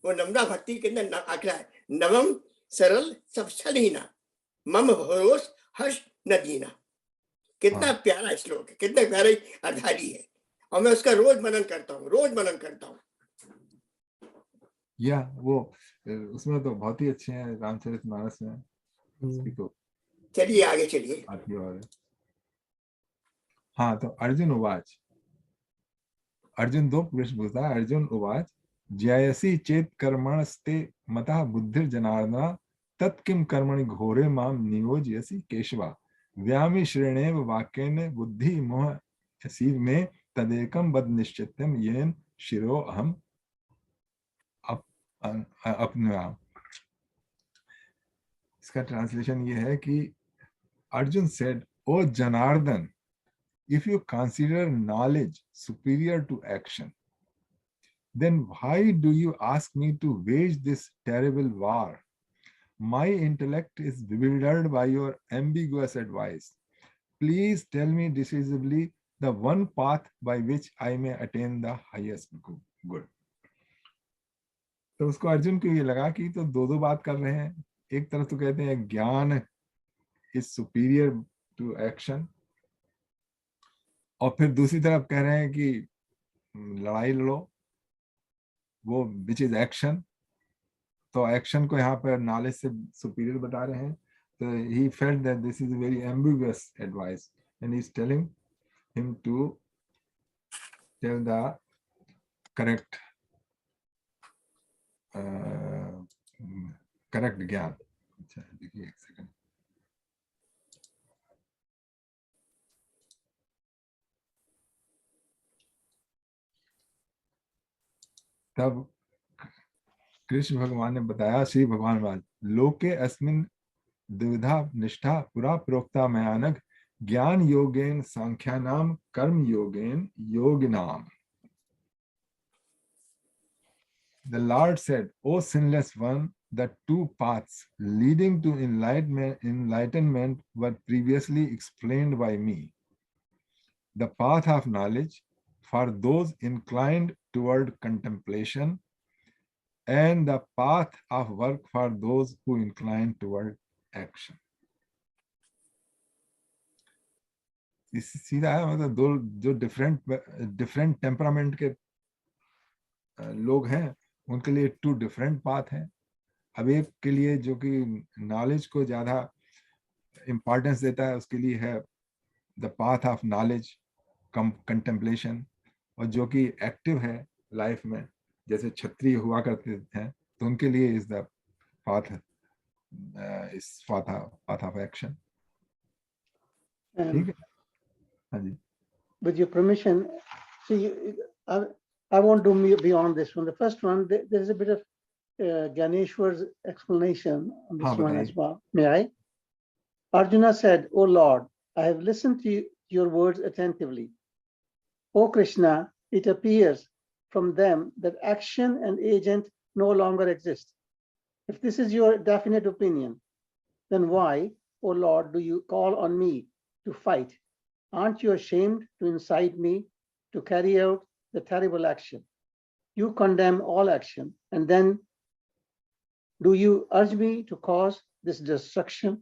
वो नम्रा भक्ति, कितना आखिर है, नवम सरल सब छल हीना, मम हरोस हर्ष न दीना। कितना प्यारा श्लोक है, कितना प्यारा अर्धाली है, और मैं उसका रोज मनन करता हूँ। या वो उसमें तो बहुत ही अच्छे हैं रामचरितमानस में। तो चलिए आगे चलिए। और हाँ, तो अर्जुन उवाच, अर्जुन दो प्रश्न पूछता है। अर्जुन उवाच जयसी चेत कर्मणस्ते मतः बुद्धिर्जनार्दन तत्किं कर्मणि घोरे माम नियोजयसि केशवा व्यामिश्रेणेव वाक्येन बुद्धि मोह यसीव में तदेकं वद निश्चित्यम येन शिरो अहम अपनुयाम। इसका ट्रांसलेशन ये है कि अर्जुन सेड, ओ Janardan, if you consider knowledge superior to action, then why do you ask me to wage this terrible war? My intellect is bewildered by your ambiguous advice. Please tell me decisively the one path by which I may attain the highest good. तो उसको अर्जुन को ये लगा कि तो दो बात कर रहे हैं। एक तरफ तो कहते हैं ज्ञान इज सुपीरियर टू एक्शन, और फिर दूसरी तरफ कह रहे हैं कि लड़ाई लड़ो, वो विच इज एक्शन। तो एक्शन को यहाँ पर नॉलेज से सुपीरियर बता रहे हैं। तो he felt that this is very ambiguous advice and he is telling him to tell the correct gyan. अच्छा देखिए एक सेकंड। तब कृष्ण भगवान ने बताया, श्री भगवान वाद लोके अस्मिन द्विधा निष्ठा पुरा प्रोक्ता मयानघ ज्ञान योगेन सांख्यानाम कर्म योगेन योगिनाम। The Lord said, O sinless one, the two paths leading to enlightenment were previously explained by me. The path of knowledge for those inclined toward contemplation, and the path of work for those who incline toward action. सीधा है, मतलब दो जो different temperament के लोग हैं उनके लिए टू डिफरेंट पाथ हैं। अब एक के लिए जो कि नॉलेज को ज्यादा इंपॉर्टेंस देता है उसके लिए है the path of knowledge contemplation, और जो कि एक्टिव है लाइफ में जैसे क्षत्रिय हुआ करते हैं तो उनके लिए is the path of action. ठीक है, हाँ जी। With your permission, see, I won't do beyond this one. The first one, there is a bit of Ganeshwar's explanation on this one as well. May I? Arjuna said, O Lord, I have listened to your words attentively. O Krishna, it appears from them that action and agent no longer exist. If this is your definite opinion, then why, O Lord, do you call on me to fight? Aren't you ashamed to incite me to carry out the terrible action? You condemn all action, and then do you urge me to cause this destruction?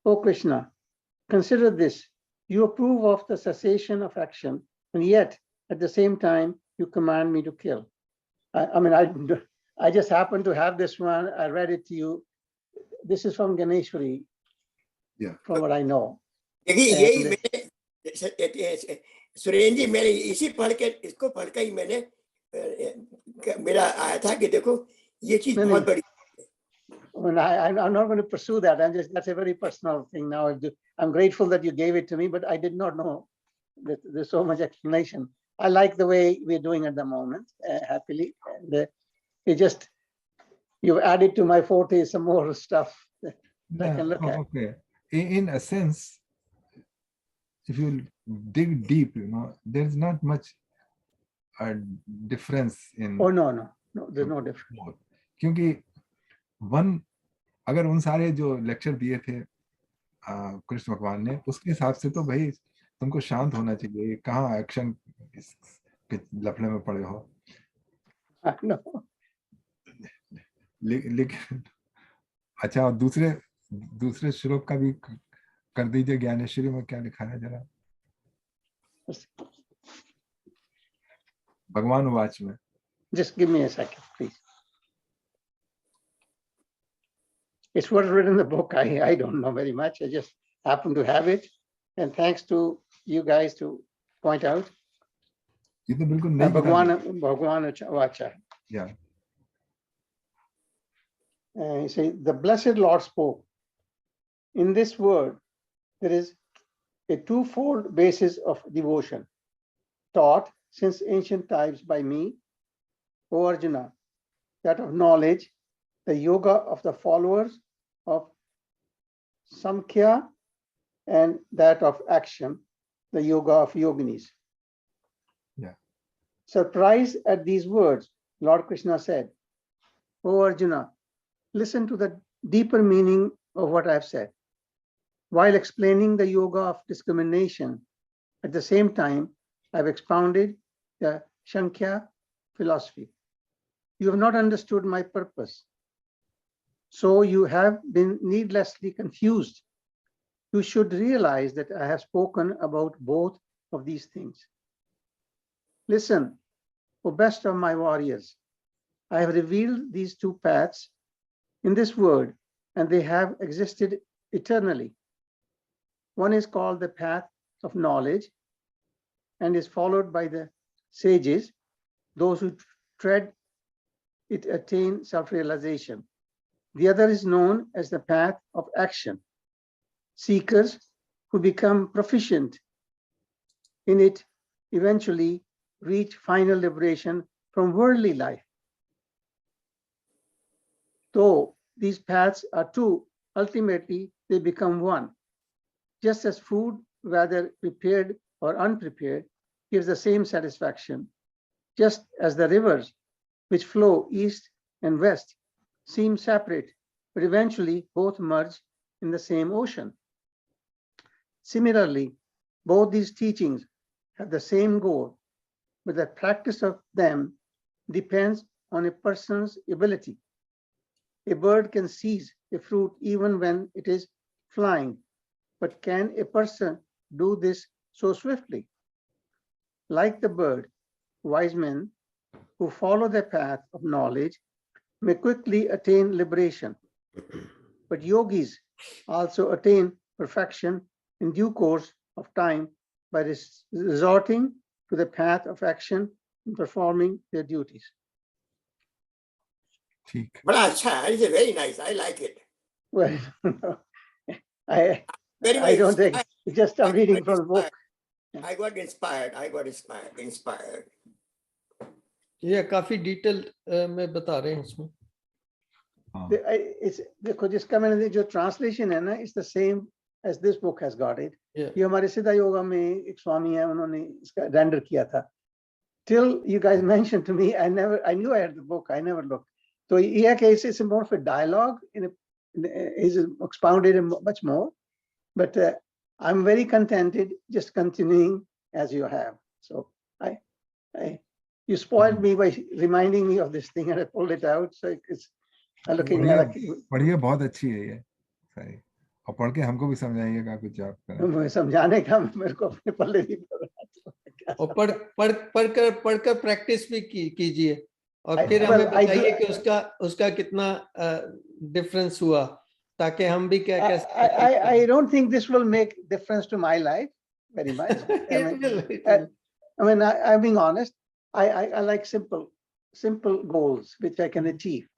O Krishna, consider this. You approve of the cessation of action, and yet at the same time, you command me to kill. I just happen to have this one. I read it to you. This is from Ganeshwari. Yeah. From what I know. देखिए यही मैंने सुरेंद्र जी, मैंने इसी पढ़ के इसको पढ़ के ही मैंने मेरा आया था कि देखो ये चीज बहुत बड़ी। I'm not going to pursue that. That's a very personal thing now. I'm grateful that you gave it to me, but I did not know that there's so much explanation. I like the way we're doing at the moment, happily. And you've added to my forte some more stuff that I can look at. Okay. In a sense, if you dig deep, there's not much difference in. Oh, no, there's no difference. क्योंकि अगर उन सारे जो lecture दिए थे कृष्ण भगवान ने, उसके हिसाब से तो भाई तुमको शांत होना चाहिए, कहाँ एक्शन के लफड़े में पड़े हो। लेकिन अच्छा, और दूसरे श्लोक का भी कर दीजिए, ज्ञानेश्वरी में क्या लिखा है जरा, भगवान वाच में। Just give me a second, please. It's what's written in the book. I don't know very much. I just happen to have it. And thanks to you guys to point out. ये तो बिल्कुल नई Bhagwan Vacha. Yeah. You say the blessed Lord spoke. In this word, there is a twofold basis of devotion, taught since ancient times by me, O Arjuna, that of knowledge, the yoga of the followers of Samkhya, and that of action, the yoga of yoginis. Yeah. Surprised at these words, Lord Krishna said, O Arjuna, listen to the deeper meaning of what I have said. While explaining the yoga of discrimination, at the same time, I have expounded the Sankhya philosophy. You have not understood my purpose, so you have been needlessly confused. You should realize that I have spoken about both of these things. Listen, O best of my warriors, I have revealed these two paths in this word, and they have existed eternally. One is called the path of knowledge and is followed by the sages. Those who tread it attain self-realization. The other is known as the path of action. Seekers who become proficient in it eventually reach final liberation from worldly life. Though these paths are two, ultimately they become one. Just as food, whether prepared or unprepared, gives the same satisfaction, just as the rivers which flow east and west seem separate, but eventually both merge in the same ocean. Similarly, both these teachings have the same goal, but the practice of them depends on a person's ability. A bird can seize a fruit even when it is flying, but can a person do this so swiftly? Like the bird, wise men who follow the path of knowledge may quickly attain liberation, but yogis also attain perfection in due course of time by resorting to the path of action and performing their duties. ठीक. बड़ा अच्छा है. It's very nice. I like it. Well, I don't think it's just I'm reading from the book. I got inspired. Inspired. ये काफी detail में बता रहे हैं इसमें. देखो जिसका मैंने जो ट्रांसलेशन है ना, it's the same as this book has got it. Yeah. ये हमारे सिद्धा योगा में एक स्वामी है, उन्होंने इसका रेंडर किया था. Till you guys mentioned to me, I knew I had the book. I never looked. So yeah, it's more of a dialogue. Is expounded much more, but I'm very contented just continuing as you have. So you spoiled me by reminding me of this thing, and I pulled it out. So it's looking like बढ़िया, बहुत अच्छी है ये. सही. और पढ़ के हमको भी समझाइएगा कुछ आप. समझाने का मेरे को अपने पल्ले नहीं पड़ रहा. और पढ़कर प्रैक्टिस भी कीजिए और फिर हमें बताइए कि उसका कितना डिफरेंस हुआ, ताकि हम भी क्या कह सकते. I don't think this will make difference to my life very much. I mean, I'm being honest. I like simple goals which I can achieve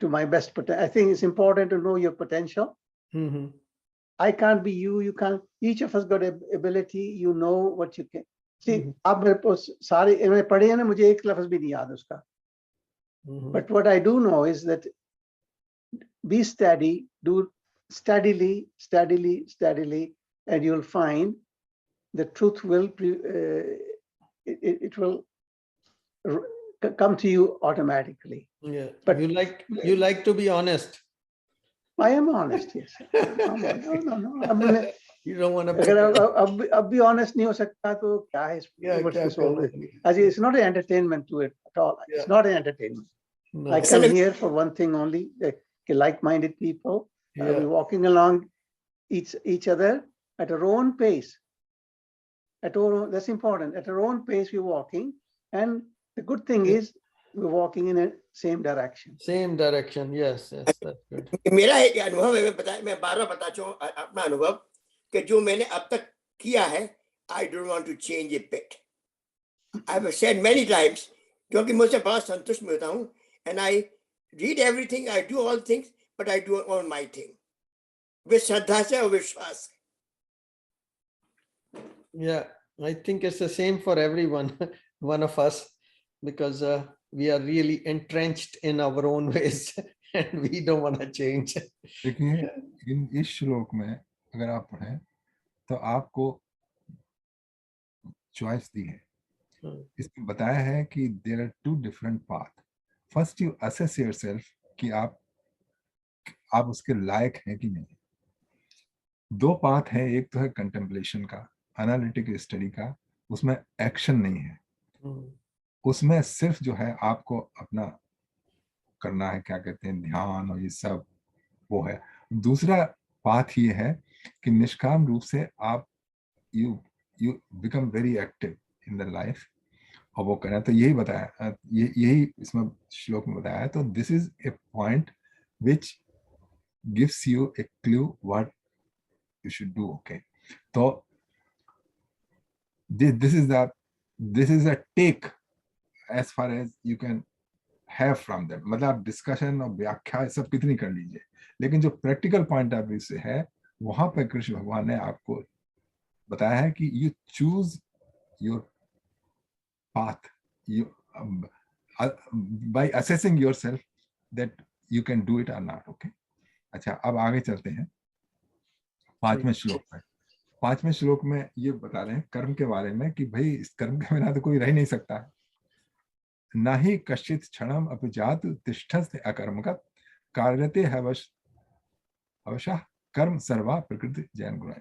to my best potential. I think it's important to know your potential. Mm-hmm. I can't be you. You can't. Each of us got an ability. You know what you can. See, आप मेरे पास सारे मैंने पढ़े हैं ना, मुझे एक लफ्ज भी नहीं याद उसका. But what I do know is that be steady, do steadily, and you'll find the truth will it will come to you automatically. Yeah, but you like to be honest. I am honest, yes. No. You don't want to. अगर अब भी honest नहीं हो सकता तो क्या है? It's not an entertainment to it at all. It's not an entertainment. No. I come here for one thing only: like-minded people. We're walking along each other at our own pace. That's important. At our own pace, we're walking, and the good thing is we're walking in a same direction. Same direction, yes, that's good. मेरा एक अनुभव है, मैं बार-बार बता चुका हूं अपना अनुभव कि जो मैंने अब तक किया है, I don't want to change a bit. I've said many times, क्योंकि मुझसे बहुत संतुष्ट में होता हूँ, and I read everything, I do all things, but I do all my thing with श्रद्धा से और विश्वास से. Yeah, I think it's the same for everyone, one of us, because we are really entrenched in our own ways and we don't want to change. देखिए इस श्लोक में अगर आप पढ़ें तो आपको चॉइस दी है. इसमें बताया है कि there are two different path. First you assess yourself कि आप उसके लायक हैं कि नहीं. दो पाथ है, एक तो है कंटेम्पलेशन का, एनालिटिक स्टडी का, उसमें एक्शन नहीं है. उसमें सिर्फ जो है आपको अपना करना है, क्या कहते हैं, ध्यान और ये सब वो है. दूसरा पाथ ये है कि निष्काम रूप से आप you become very active in the life और वो करें. तो यही बताया, यही इसमें श्लोक में बताया है. तो this is a point which gives U A clue what you should do. Okay, so this is a take as far as you can have from them. मतलब डिस्कशन और व्याख्या सब कितनी कर लीजिए, लेकिन जो प्रैक्टिकल पॉइंट ऑफ व्यू से है वहां पर कृष्ण भगवान ने आपको बताया है कि you choose your path by assessing yourself that you can do it or not. Okay, अच्छा, अब आगे चलते हैं पांचवें श्लोक में. पांचवें श्लोक में ये बता रहे हैं कर्म के बारे में कि भाई इस कर्म के बिना तो कोई रह नहीं सकता. ना ही कश्चित क्षणम अपजात तिष्ठस्थ अकर्मकत् कार्यते अवश्य कर्म सर्वा प्रकृति जैन गुण.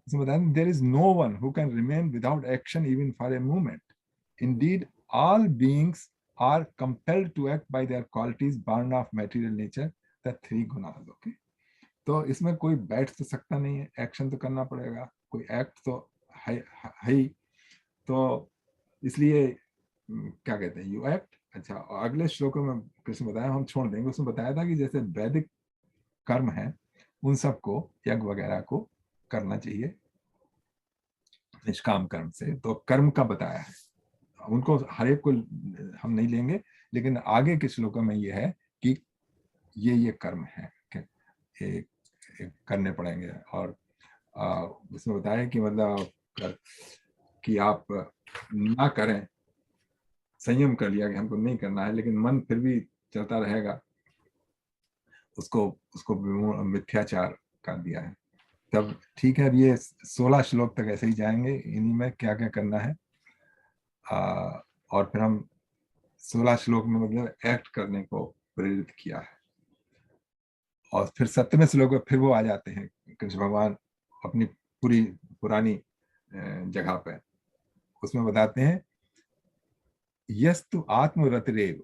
इसमें बताया there is no one who can remain without action even for a moment. Indeed all beings are compelled to act by their qualities born of material nature, the three gunas. Okay, तो इसमें कोई बैठ तो सकता नहीं है, एक्शन तो करना पड़ेगा, कोई एक्ट तो है ही. तो इसलिए क्या कहते हैं, यू एक्ट. अच्छा, अगले श्लोक में कृष्ण बताया, हम छोड़ देंगे, उसमें बताया था कि जैसे वैदिक कर्म है उन सबको, यज्ञ वगैरह को करना चाहिए निष्काम कर्म से. तो कर्म का बताया है, उनको हर एक को हम नहीं लेंगे, लेकिन आगे के श्लोकों में ये है कि ये कर्म है करने पड़ेंगे. और उसमें बताया कि मतलब कि आप ना करें, संयम कर लिया कि हमको नहीं करना है, लेकिन मन फिर भी चलता रहेगा, उसको मिथ्याचार कर दिया है. तब ठीक है, अब ये 16 श्लोक तक ऐसे ही जाएंगे, इन्हीं में क्या क्या करना है. और फिर हम 16 श्लोक में मतलब एक्ट करने को प्रेरित किया है. और फिर 7वें श्लोक में फिर वो आ जाते हैं कृष्ण भगवान अपनी पूरी पुरानी जगह पे. उसमें बताते हैं यस्तु आत्मरतिरेव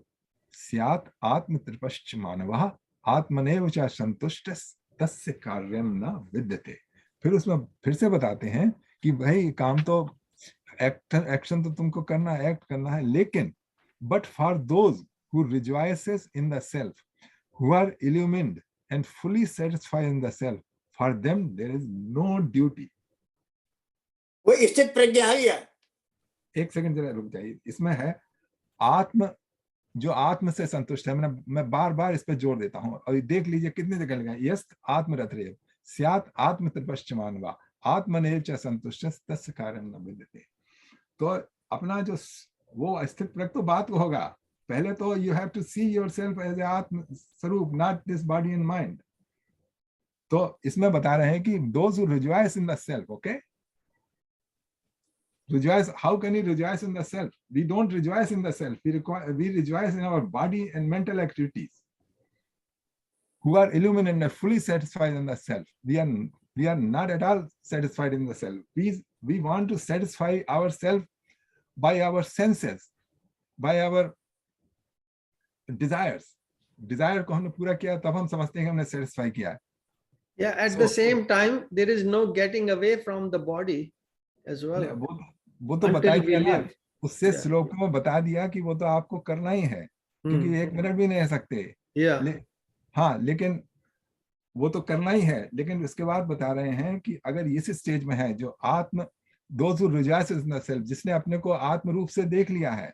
स्यात् आत्मतृपश्च मानवः आत्मनेव च संतुष्टः तस्य कार्यं न विद्यते. फिर उसमें फिर से बताते हैं कि भाई काम तो एक्शन तो तुमको करना है, एक्ट करना है, लेकिन but for those who rejoices in the self, who are illumined and fully satisfied in the self, for them there is no duty. वो स्थित प्रज्ञा है या? एक सेकंड जरा रुक जाइए. इसमें है आत्म, जो आत्म से संतुष्ट है. मैं बार बार इस पे जोर देता हूं और देख लीजिए कितने जगह लगा, यस्त आत्मरतिरेव स्यात् आत्मतृपश्च मानवः आत्मनेव च संतुष्टः तस्य कार्यं न विद्यते. तो अपना जो वो स्थित प्रज्ञ तो बात होगा, पहले तो you have to see yourself as a आत्म स्वरूप, not this body and mind. तो इसमें बता रहे हैं कि those who rejoice in the self, okay? Rejoice, how can you rejoice in the self? We don't rejoice in the self. We rejoice in our body and mental activities. Who are illuminated and fully satisfied in the self. We are not at all satisfied in the self. We want to satisfy ourselves by our senses, by our desire को हमने पूरा किया, तब हम समझते हैं कि हमने satisfy किया है. Yeah, at the same time, there is no getting away from the body as well. वो तो बता दिया ना, उससे श्लोक में बता दिया कि वो तो आपको करना ही है, क्योंकि एक मिनट भी नहीं रह सकते. हाँ, लेकिन वो तो करना ही है. लेकिन उसके बाद बता रहे हैं कि अगर इस स्टेज में है जो आत्म those who rejoices in the self, जिसने अपने को आत्म रूप से देख लिया है,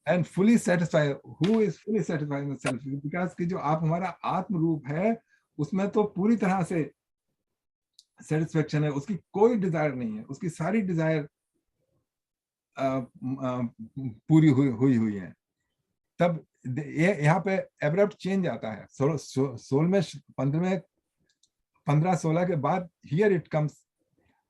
and fully satisfied, who is fully satisfied in the self, because कि जो आप हमारा आत्म रूप है उसमें तो पूरी तरह से सेटिस्फेक्शन है, उसकी कोई डिजायर नहीं है, उसकी सारी डिजायर पूरी हुई है। तब यहाँ पे एब्रप्ट चेंज आता है 15-16 के बाद, हियर इट कम्स,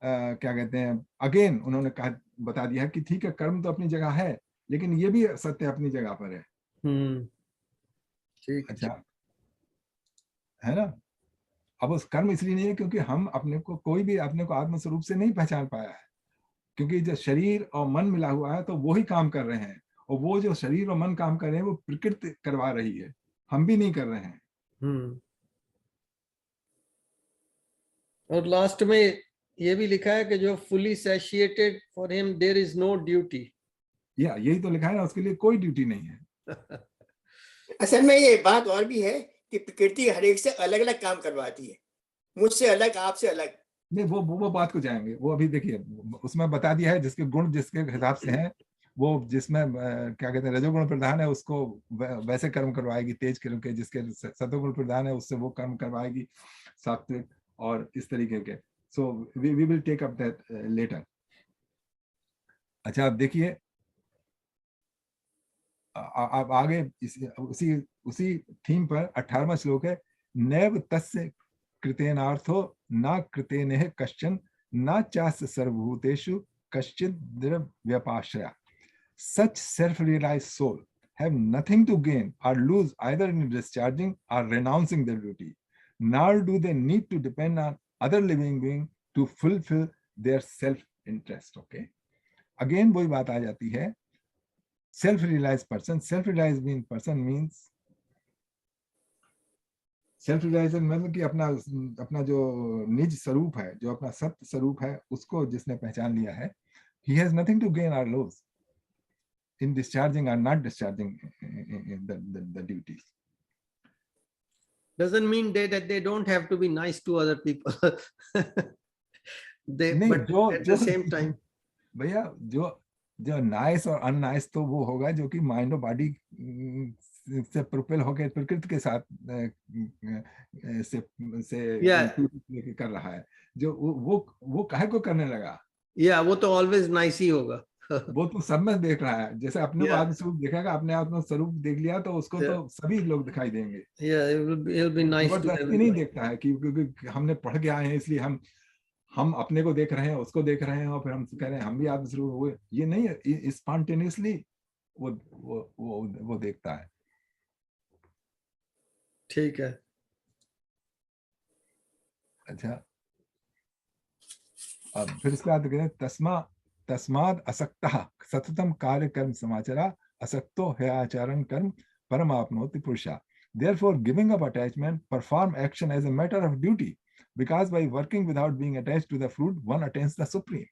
क्या कहते हैं, अगेन उन्होंने कहा, बता दिया कि ठीक है कर्म तो अपनी जगह है, लेकिन ये भी सत्य अपनी जगह पर है। ठीक, अच्छा है ना। अब उस कर्म इसलिए नहीं है क्योंकि हम अपने को, कोई भी अपने को आत्म स्वरूप से नहीं पहचान पाया है, क्योंकि जब शरीर और मन मिला हुआ है तो वो ही काम कर रहे हैं, और वो जो शरीर और मन काम कर रहे हैं वो प्रकृति करवा रही है, हम भी नहीं कर रहे हैं। और लास्ट में ये भी लिखा है कि जो fully satisfied for him there is no duty. या यही तो लिखा है ना, उसके लिए कोई ड्यूटी नहीं है। असल में ये बात और भी है कि प्रकृति हर एक से अलग अलग काम करवाती है, मुझसे अलग, आपसे अलग नहीं। वो बात को जाएंगे, वो अभी देखिए उसमें बता दिया है जिसके गुण जिसके हिसाब से हैं, वो जिसमें क्या कहते हैं रजोगुण प्रधान है उसको वैसे कर्म करवाएगी, तेज कर्म के, जिसके सतोगुण प्रधान है उससे वो कर्म करवाएगी, सात्विक, और इस तरीके के। So we will take up that later. अच्छा आप देखिए, आप आगे उसी थीम पर 18वां श्लोक है, नैव तस्य कृतेनार्थो न कृतेनेह कश्चन न चास्य सर्वभूतेषु कश्चित् द्रव्यपाश्रया। Such self-realized soul have nothing to gain or lose either in discharging or renouncing their duty, nor do they need to depend on other living beings to fulfill their self-interest. Okay? Again, वही बात आ जाती है, self-realized person. Self-realized being person means self-realization मतलब कि अपना जो निज स्वरूप है, जो अपना सत्य स्वरूप है, उसको जिसने पहचान लिया है, he has nothing to gain or lose in discharging or not discharging the duties. Doesn't mean that they don't have to be nice to other people. But at the same time, भैया जो nice और अननाइस तो वो होगा जो कि mind और body से प्रोपेल होकर प्रकृति के साथ से कर रहा है, जो वो काहे को करने लगा। वो तो ऑलवेज नाइस ही होगा। वो तो सब में देख रहा है, जैसे अपने को आत्म स्वरूप देखेगा, अपने आत्म स्वरूप देख लिया तो उसको तो सभी लोग दिखाई देंगे। He'll be nice to everyone. नहीं देखता है कि क्योंकि हमने पढ़ के आए हैं इसलिए हम अपने को देख रहे हैं, उसको देख रहे हैं, और फिर हम कह रहे हैं हम भी आत्म स्वरूप हुए, ये नहीं है। स्पॉन्टेनियसली वो देखता है। ठीक है। अच्छा अब फिर इसके बाद कहते तस्माद असक्तः सततम कार्य कर्म समाचारा असक्तो है आचरण कर्म परमाप्नोति पुरुषा। Therefore, giving up attachment, perform action as a matter of duty, because by working without being attached to the fruit, one attains the supreme.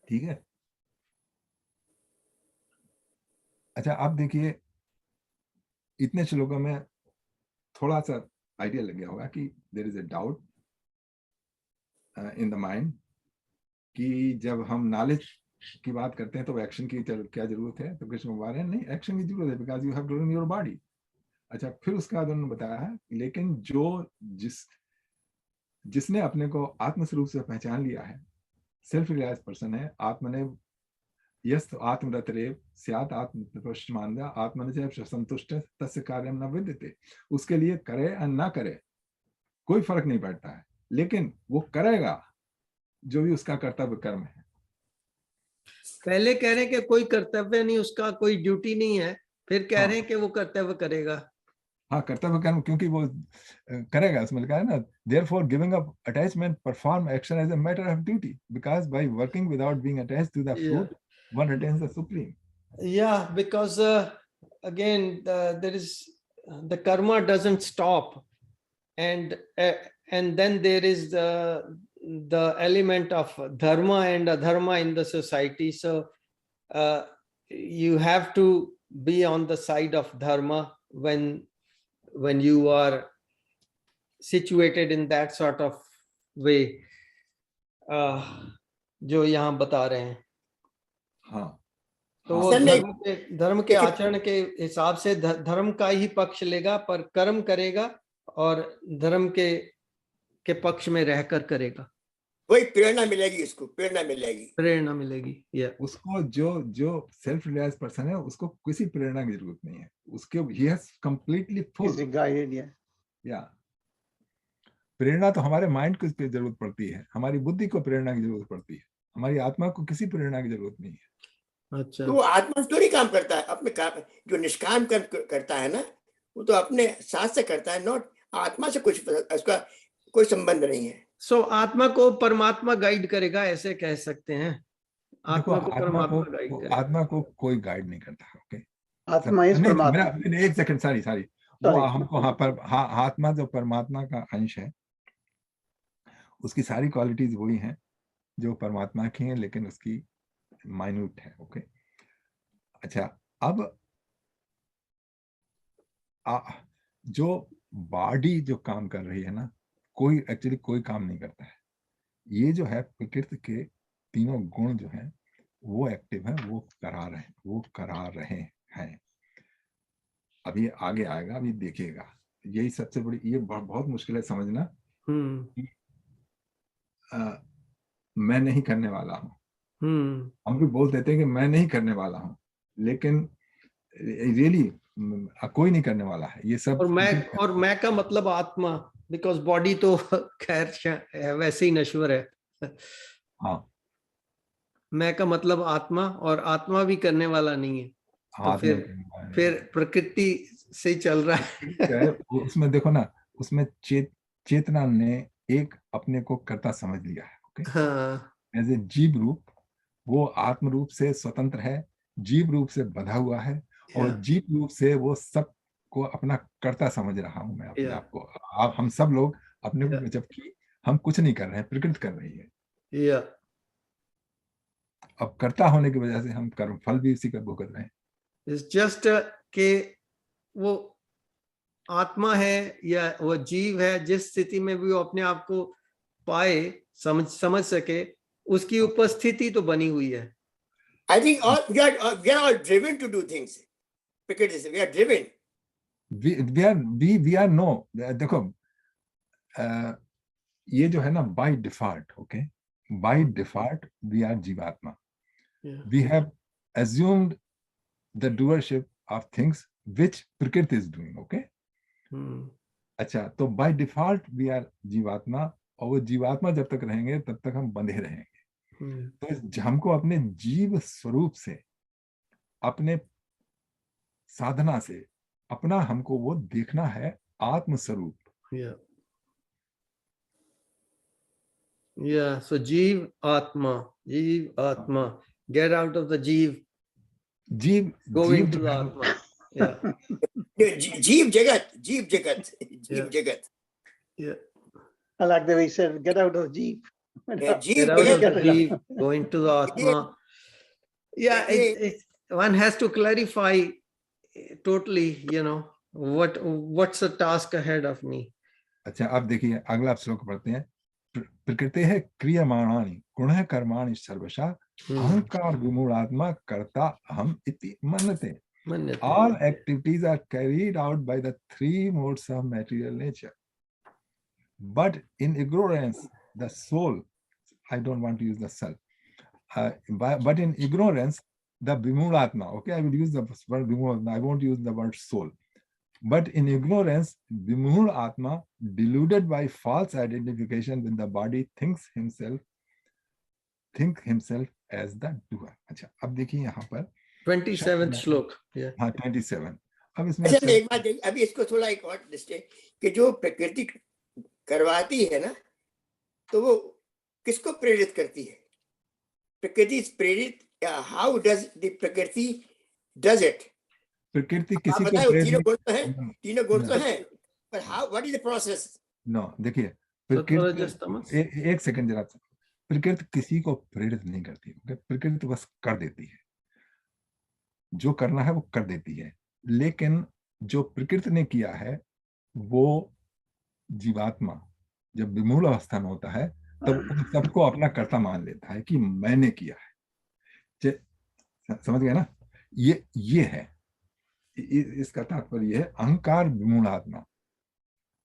ठीक है। अच्छा आप देखिए, इतने श्लोकों में थोड़ा सा आइडिया लग गया होगा कि there is a doubt in the mind कि जब हम नॉलेज की बात करते हैं तो एक्शन की क्या जरूरत है, तो कृष्ण बता रहे हैं नहीं, एक्शन की जरूरत है, because you have to run your body. अच्छा फिर उसके बाद उन्होंने बताया है, लेकिन जिसने अपने को आत्म स्वरूप से पहचान लिया है, सेल्फ रियलाइज पर्सन है, आत्मने यस्त आत्मरतरेव स्यात् आत्मप्रश्नमानदा आत्मने से संतुष्ट तस्य कार्यम न विद्यते। उसके लिए करे या ना करे कोई फर्क नहीं पड़ता है, लेकिन वो करेगा जो भी उसका कर्तव्य कर्म है। पहले कह रहे हैं कि कोई कर्तव्य नहीं, उसका कोई ड्यूटी नहीं है, फिर कह रहे हैं कि वो कर्तव्य करेगा। हाँ कर्तव्य कर्म, क्योंकि वो करेगा, उसमें लिखा है ना, therefore giving up attachment, perform action as a matter of duty, because by working without being attached to the fruit, one attains the supreme. Yeah, because again there is the karma doesn't stop, and then there is the element of dharma and adharma in the society. So you have to be on the side of dharma when you are situated in that sort of way. जो यहाँ बता रहे हैं। हाँ तो हाँ, वो sir, नहीं। धर्म के आचरण के हिसाब से धर्म का ही पक्ष लेगा, पर कर्म करेगा और धर्म के पक्ष में रहकर करेगा। वही प्रेरणा मिलेगी, इसको प्रेरणा मिलेगी, प्रेरणा मिलेगी। उसको जो सेल्फ रियलाइज पर्सन है उसको किसी प्रेरणा की जरूरत नहीं है, उसके he has completely full Is guided, yeah. या प्रेरणा तो हमारे माइंड को जरूरत पड़ती है, हमारी बुद्धि को प्रेरणा की जरूरत पड़ती है, हमारी आत्मा को किसी प्रेरणा की जरूरत नहीं है। अच्छा, तो वो आत्मा थोड़ी काम करता है, अपने काम जो निष्काम करता है ना, वो तो अपने साथ से करता है, नॉट आत्मा से कुछ उसका कोई संबंध नहीं है। सो आत्मा को परमात्मा गाइड करेगा, ऐसे कह सकते हैं। देखो, आत्मा को परमात्मा गाइड करेगा। आत्मा को कोई गाइड नहीं करता। Okay, Atma is Paramatma. एक सेकंड, सॉरी वो Sorry. हमको आत्मा जो परमात्मा का अंश है, उसकी सारी क्वालिटीज वही हैं जो परमात्मा की हैं, लेकिन उसकी माइन्यूट है। ओके, अच्छा, अब जो बॉडी जो काम कर रही है ना, कोई एक्चुअली कोई काम नहीं करता है। ये जो है प्रकृति के तीनों गुण जो हैं वो एक्टिव हैं, वो करा रहे हैं। अब ये आगे आएगा, अभी देखिएगा, यही सबसे बड़ी, ये बहुत मुश्किल है समझना। मैं नहीं करने वाला हूँ, हम भी बोल देते हैं कि मैं नहीं करने वाला हूँ, लेकिन रियली कोई नहीं करने वाला है ये सब। और मैं का मतलब आत्मा, बिकॉज बॉडी तो खैर वैसे ही नश्वर है। हाँ, मैं का मतलब आत्मा, और आत्मा भी करने वाला नहीं है। तो फिर प्रकृति से चल रहा है। उसमें देखो ना, उसमें चेतना ने एक अपने को कर्ता समझ लिया है। ओके, हाँ, एज ए जीव रूप, वो आत्म रूप से स्वतंत्र है, जीव रूप से बंधा हुआ है, और जीव रूप से वो सब को अपना कर्ता समझ रहा हूं मैं अपने आप को। आप हम सब लोग अपने को, जबकि हम कुछ नहीं कर रहे हैं, प्रकृति कर रही है। अब कर्ता होने की वजह से हम कर्म फल भी उसी का भुगत रहे हैं। इट्स जस्ट के वो आत्मा है या वो जीव है, जिस स्थिति में भी वो अपने आप को पाए, समझ सके, उसकी उपस्थिति तो बनी हुई है। I think we are all driven to do things. Because we are driven. We are no, देखो, ये जो है ना by default, okay, by default we are jivatma. We have assumed the doership of things which प्रकृति is doing. Okay, अच्छा, तो bye default we are जीवात्मा, और वो जीवात्मा जब तक रहेंगे तब तक हम बंधे रहेंगे। तो हमको अपने जीव स्वरूप से, अपने साधना से अपना हमको वो देखना है आत्म स्वरूप। So जीव आत्मा, get out of the जीव go into the आत्मा। जीव जगत। I like the way he said, get out of Jeep. Get out of the Jeep, go into the Atma. One has to clarify totally, what's the task ahead of me. अच्छा, अब देखिए अगला श्लोक पढ़ते हैं। प्रकृति है क्रियमाणानि गुणः कर्माणि सर्वशा अहंकार विमूढ़ात्मा कर्ता अहम इति मन्यते। All activities are carried out by the three modes of material nature. But in ignorance, the soul, I don't want to use the self, but in ignorance, the Vimūlatma, okay, I will use the word Vimūlatma, I won't use the word soul. But in ignorance, Vimūlatma, deluded by false identification with the body, thinks himself as the doer. अच्छा, अब देखिए यहाँ पर 27th श्लोक। हाँ, 27। अब इसमें अच्छा, एक बात देखिए, अभी इसको थोड़ा एक और दृष्टि कि जो प्रकृति करवाती है ना, तो वो किसको प्रेरित करती है? प्रकृति प्रेरित, how does the prakriti does it? प्रकृति किसी को तीनों गुण तो है, पर how, what is the process? No, देखिए, प्रकृति, एक सेकंड जरा, प्रकृति किसी को प्रेरित नहीं करती, प्रकृति बस कर देती है, जो करना है वो कर देती है। लेकिन जो प्रकृति ने किया है वो जीवात्मा जब विमूढ़ अवस्था में होता है तब उन सबको अपना कर्ता मान लेता है कि मैंने किया है। समझ गए ना? ये है, इसका तात्पर्य है अहंकार विमूढ़ात्मा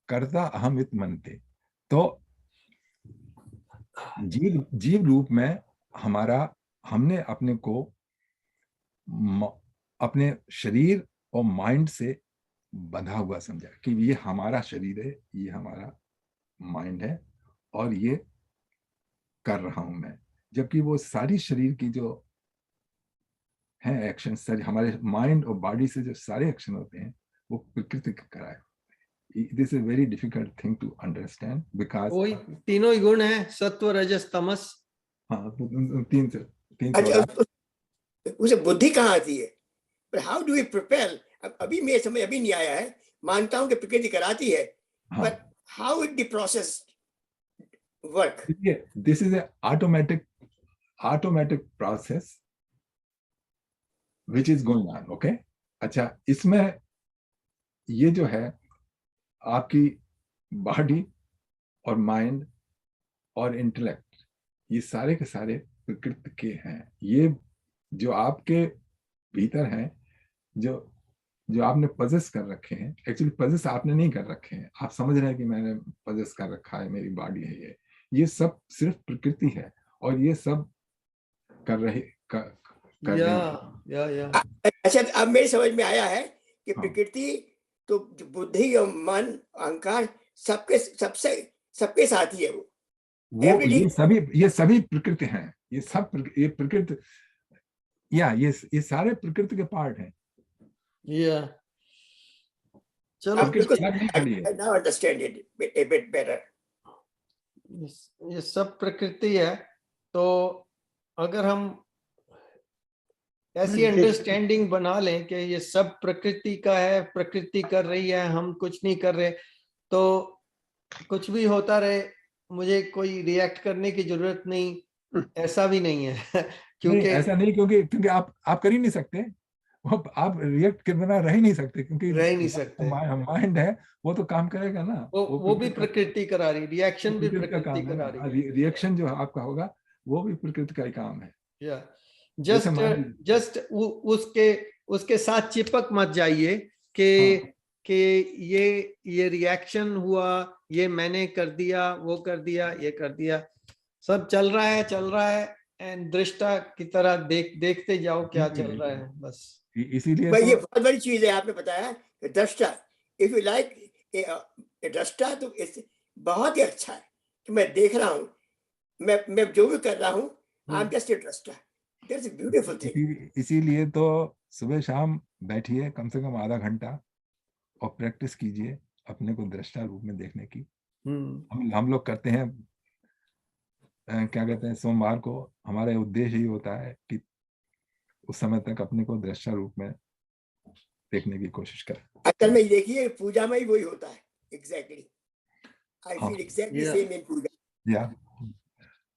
कर्ता अहमित मनते। तो जीव रूप में हमने अपने को अपने शरीर और माइंड से बंधा हुआ समझा कि ये हमारा शरीर है, ये हमारा माइंड है और ये कर रहा हूं मैं, जबकि वो सारी शरीर की जो है एक्शन, सारी हमारे माइंड और बॉडी से जो सारे एक्शन होते हैं वो प्रकृति का कराए। This is very difficult thing to understand because वही तीनों ही गुण है, सत्व रजस तमस। हाँ, तीन अच्छा, उसे बुद्धि कहाँ आती है? पर हाउ डू वी प्रिपेयर? अभी मेरे समझ अभी नहीं आया है। मानता हूं कि प्रकृति कराती है, पर how it the process work? This is a automatic process which is going on. Okay, अच्छा, इसमें ये जो है आपकी बॉडी और माइंड और इंटेलेक्ट, ये सारे के सारे प्रकृति के हैं। ये जो आपके भीतर हैं, जो आपने पजेस कर रखे हैं, एक्चुअली पजेस आपने नहीं कर रखे हैं, आप समझ रहे हैं कि मैंने पजेस कर रखा है, मेरी बॉडी है, ये सब सिर्फ प्रकृति है और ये सब कर रही या अच्छा, अब मेरी समझ में आया है कि प्रकृति तो बुद्धि और मन अहंकार सबके साथ ही है। वो ये सभी प्रकृति हैं, ये प्रकृति, ये सारे प्रकृति के पार्ट हैं। चलो, now understand it a bit better. ये सब प्रकृति है। तो अगर हम ऐसी अंडरस्टैंडिंग बना लें कि ये सब प्रकृति का है, प्रकृति कर रही है, हम कुछ नहीं कर रहे, तो कुछ भी होता रहे, मुझे कोई रिएक्ट करने की जरूरत नहीं, ऐसा भी नहीं है। क्योंकि ऐसा नहीं, क्योंकि आप कर ही नहीं सकते, आप रिएक्ट के बिना रह ही नहीं सकते, क्योंकि रह ही नहीं सकते। माइंड है, वो तो काम करेगा ना। वो भी प्रकृति करा रही, रिएक्शन भी प्रकृति करा रही। रिएक्शन जो आपका होगा वो भी प्रकृति का ही काम है। जस्ट उसके साथ चिपक मत जाइए कि ये रिएक्शन हुआ, ये मैंने कर दिया, वो कर दिया, ये कर दिया, सब चल रहा है एंड दृष्टा की तरह देखते जाओ क्या चल रहा है, बस। इसीलिए तो ये बहुत बड़ी चीज है, आपने बताया कि दृष्टा, इफ यू लाइक दृष्टा, तो बहुत ही अच्छा है कि मैं देख रहा हूँ, मैं जो भी कर रहा हूँ, आई एम जस्ट ए दृष्टा। That's a beautiful thing. इसीलिए तो सुबह शाम बैठिए कम से कम आधा घंटा और प्रैक्टिस कीजिए अपने को दृष्टा रूप में देखने की। हम लोग करते हैं, क्या कहते हैं, सोमवार को हमारा उद्देश्य ही होता है कि उस समय तक अपने को दृष्टा रूप में देखने की कोशिश करें। असल में देखिए पूजा में ही वही होता है। Exactly, I feel exactly same in puja.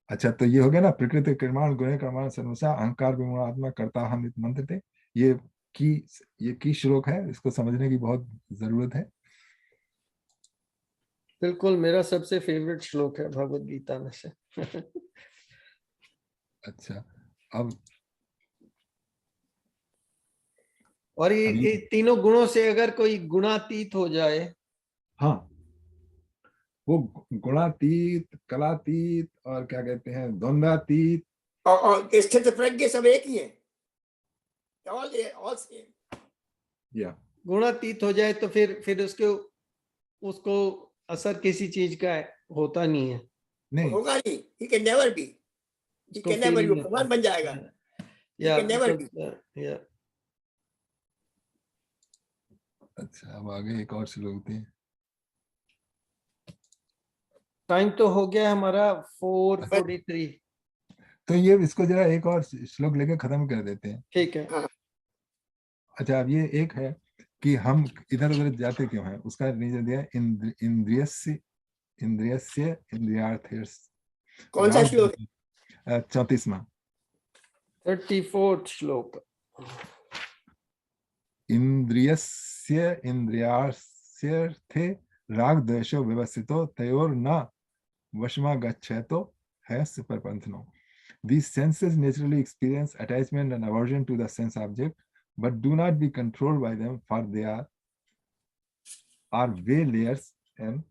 अच्छा, तो ये हो गया ना, प्रकृति कर्माण गुणे कर्माण सर्वसा अहंकार विमूढ़ात्मा कर्ता हम मंत्र थे। ये की श्लोक है, इसको समझने की बहुत जरूरत है। बिल्कुल, मेरा सबसे फेवरेट श्लोक है भगवद गीता में से। अच्छा, अब और ये तीनों गुणों से अगर कोई गुणातीत हो जाए, हाँ, वो गुणातीत, कलातीत और क्या कहते हैं द्वंद्वातीत और स्थित प्रज्ञ सब एक ही है, ऑल सेम। गुणातीत हो जाए तो फिर उसको असर किसी चीज का होता नहीं है, नहीं होगा नहीं। he can never be, भगवान बन जाएगा। he can never be। अच्छा, अब आगे एक और श्लोक थे। टाइम तो हो गया हमारा 4:43। तो ये इसको जरा एक और श्लोक लेके खत्म कर देते हैं, ठीक है। अच्छा, अब ये एक है कि हम इधर उधर जाते क्यों हैं, उसका रीजन दिया इंद्रियस्य इंद्रियार्थेर्स। कौन सा श्लोक? 34वां 34th श्लोक। इंद्रियस्य इंद्रियार्थेर्थे राग द्वेषो व्यवस्थितो तयोर न वशमा गच्छेतो हैस्य परपंथनो. These senses naturally experience attachment and aversion to the sense object, but do not be controlled by them, for they are way layers and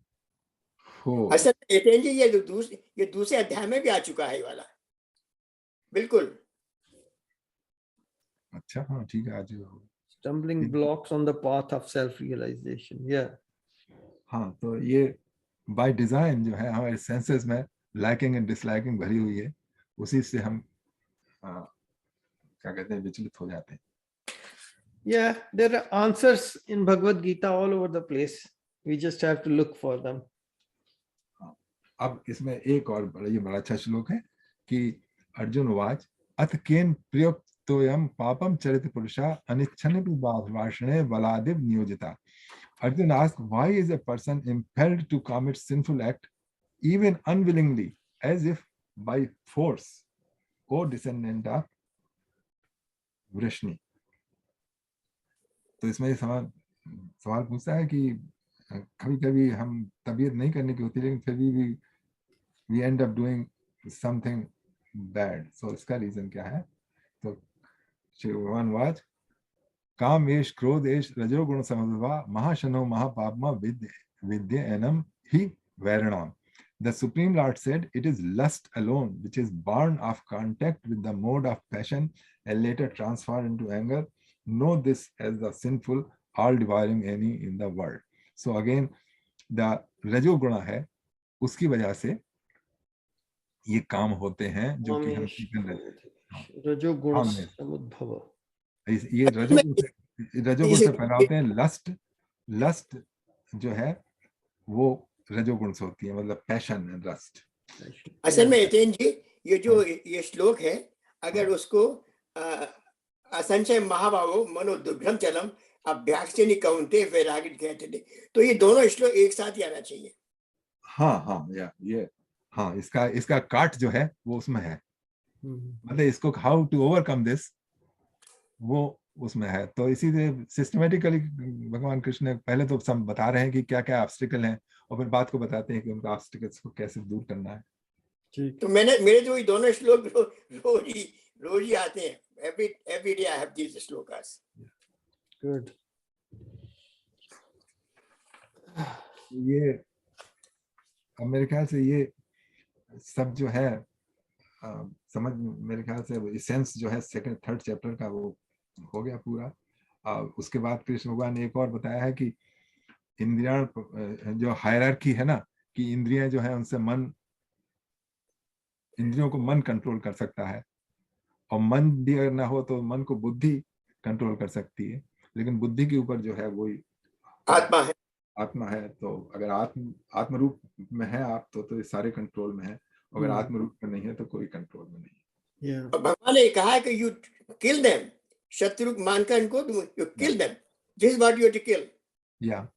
four. असल में जी ये दूसरे अध्याय में भी आ चुका है ये वाला. बिल्कुल. अच्छा, हाँ ठीक है, आज Stumbling blocks on the path of self realization. Yeah. हाँ, तो ये बाय डिजाइन जो है हमारे सेंसेस में लाइकिंग एंड डिसलाइकिंग भरी हुई है, उसी से हम क्या कहते हैं, विचलित हो जाते हैं. Yeah, there are answers in Bhagavad Gita all over the place. We just have to look for them. अब इसमें एक और बड़ा अच्छा श्लोक है कि अर्जुन वाच अथ केन प्रयुक्तोयम पापम चरित पुरुषा अनिच्छन्नपि वाषणे बलादिव नियोजिता. Arjun asked, why is a person impelled to commit sinful act even unwillingly, as if by force? O descendant of Vrishni. तो इसमें सवाल पूछता है कि कभी-कभी हम तबीयत नहीं करने की होती, लेकिन फिर भी we end up doing something bad. So इसका रीजन क्या है? तो श्री भगवान वाच काम एष क्रोध एष रजोगुण समद्भवा महाशनो महापापमा विद्य एनम ही वैरणम. The Supreme Lord said, it is lust alone which is born of contact with the mode of passion and later transferred into anger. Know this as the sinful, all-devouring enemy in the world. So again, the रजोगुण है, उसकी वजह से ये काम होते हैं जो कि हम रजोगुण समुद्भव. ये रजोगुण से पैदा होते हैं. लस्ट जो है वो रजोगुण से होती है, मतलब पैशन एंड लस्ट. असल में एतेन जी ये जो ये श्लोक है, अगर उसको असंचय महाभावो मनो दुर्भ्रम चलम अभ्याक्षेनि कौन्ते वैराग्य कहते थे, तो ये दोनों श्लोक एक साथ ही आना चाहिए. हाँ ये हाँ, इसका काट जो है वो उसमें है, मतलब इसको हाउ टू ओवरकम दिस वो उसमें है. तो इसीलिए सिस्टमेटिकली भगवान कृष्ण ने पहले तो सब बता रहे हैं कि क्या क्या ऑब्स्टिकल हैं, और फिर बात को बताते हैं कि उनका ऑब्स्टिकल्स को कैसे दूर करना है. तो मेरे जो ये दोनों श्लोक रोज ही आते हैं. Every day I have these shlokas. Good. ये अब मेरे ख्याल से ये सब जो है समझ, मेरे ख्याल से सेंस जो है सेकंड थर्ड चैप्टर का वो हो गया पूरा. उसके बाद कृष्ण भगवान ने एक और बताया है कि इंद्रियां जो हायरार्की है ना, कि इंद्रियां जो है उनसे इंद्रियों को मन कंट्रोल कर सकता है, और मन भी अगर ना हो तो मन को बुद्धि कंट्रोल कर सकती है, लेकिन बुद्धि के ऊपर जो है वही आत्मा है. तो अगर आत्म रूप में है आप तो सारे कंट्रोल में है, अगर आत्म रूप में नहीं है तो कोई कंट्रोल में नहीं है. भगवान ने कहा है कि यू किल देम, शत्रु मानकर इनको you kill them, this is what you have to kill. या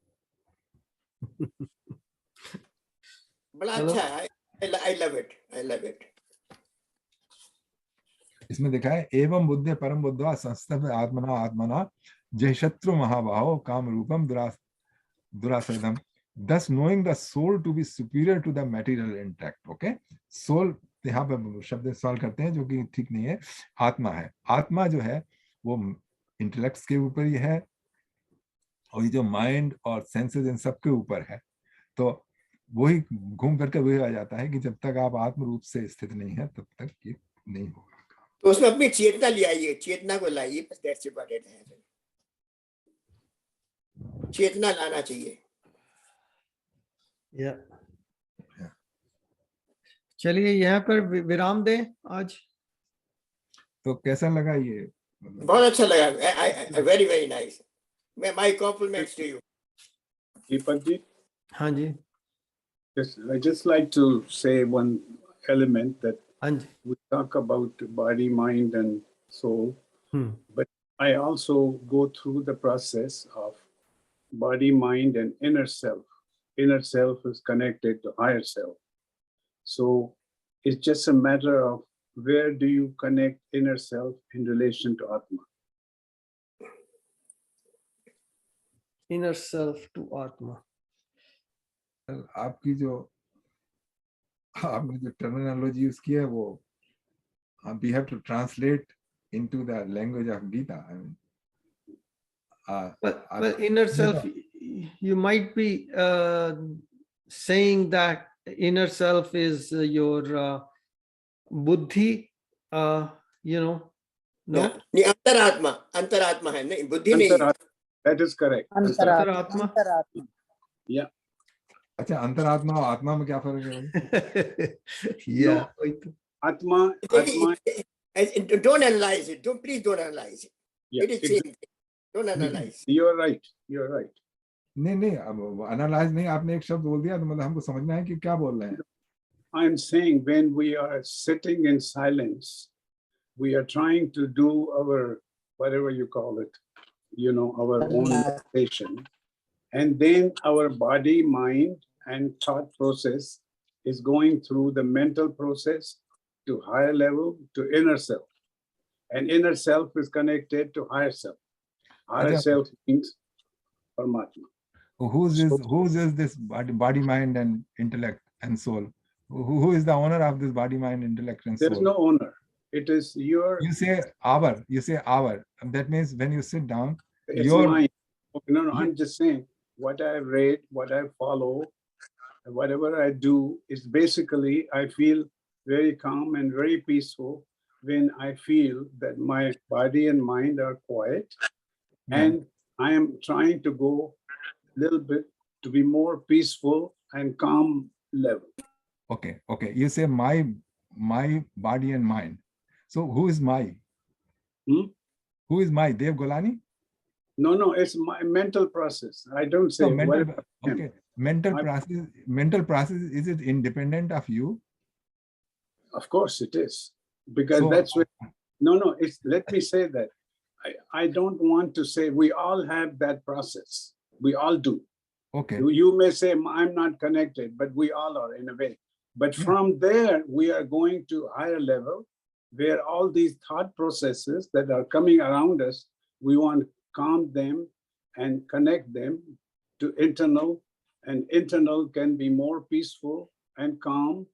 बड़ा अच्छा है. I love it. इसमें देखा है एवं बुद्धे परम बुद्धवा संस्तभ आत्मना जय शत्रु महाबाहो काम रूपम दुरासदम. Thus knowing the soul to be superior to the material intellect. Okay, soul यहाँ पे शब्द इस्तेमाल करते हैं जो कि ठीक नहीं है. आत्मा है, आत्मा जो है वो इंटेलेक्ट्स के ऊपर ही है, और ये जो माइंड और सेंसेस इन सब के ऊपर है. तो वही घूम करके वही आ जाता है कि जब तक आप आत्म रूप से स्थित नहीं है तब तक ये नहीं होगा. तो उसमें अपनी चेतना ले आइए, चेतना को लाइए, बस दैट्स अबाउट इट. चेतना लाना चाहिए. चलिए यहाँ पर विराम दें आज. तो कैसा लगा ये? बहुत अच्छा लगा. Very very nice. My compliments to you. Deepak ji. हाँ जी. I just like to say one element that हाँ जी. we talk about body, mind, and soul, but I also go through the process of body, mind, and inner self. Inner self is connected to higher self. So it's just a matter of where do you connect inner self in relation to Atma. Inner self to Atma. आपकी जो आपने जो terminology use की है वो we have to translate into the language of Gita. I mean, but inner self, you might be saying that inner self is your buddhi, you know, no? नहीं, अंतरात्मा, अंतरात्मा है, नहीं बुद्धि नहीं है। That is correct. अंतरात्मा। अंतरात्मा। Yeah. अच्छा, अंतरात्मा और आत्मा में क्या फर्क है? Yeah. Atma, Don't analyze it. Please don't analyze it. yeah, It is same. Don't analyze. you're right. You're right. नहीं नहीं, अब एनालाइज नहीं, आपने एक शब्द बोल दिया तो मतलब हमको समझना है कि क्या बोल रहे हैं। I'm saying when we are sitting in silence, we are trying to do our, whatever you call it, you know, our own meditation. And then our body, mind, and thought process is going through the mental process to higher level to inner self. And inner self is connected to higher self. Higher self means Paramatma. Whose is this body, mind, and intellect and soul? Who is the owner of this body, mind, intellect, and soul? There's no owner. It is your. You say our. You say our. That means when you sit down, It's your. mine. No, I'm just saying what I read, what I follow, and whatever I do is basically I feel very calm and very peaceful when I feel that my body and mind are quiet, and I am trying to go a little bit to be more peaceful and calm level. Okay. You say my body and mind. So who is my? Who is my? Dev Golani? No, it's my mental process. I don't say. Mental process. Is it independent of you? Of course it is, because that's what. No. It's, let me say that. I don't want to say we all have that process. We all do. Okay. You may say I'm not connected, but we all are in a way. But from there, we are going to higher level where all these thought processes that are coming around us, we want to calm them and connect them to internal, and internal can be more peaceful and calm,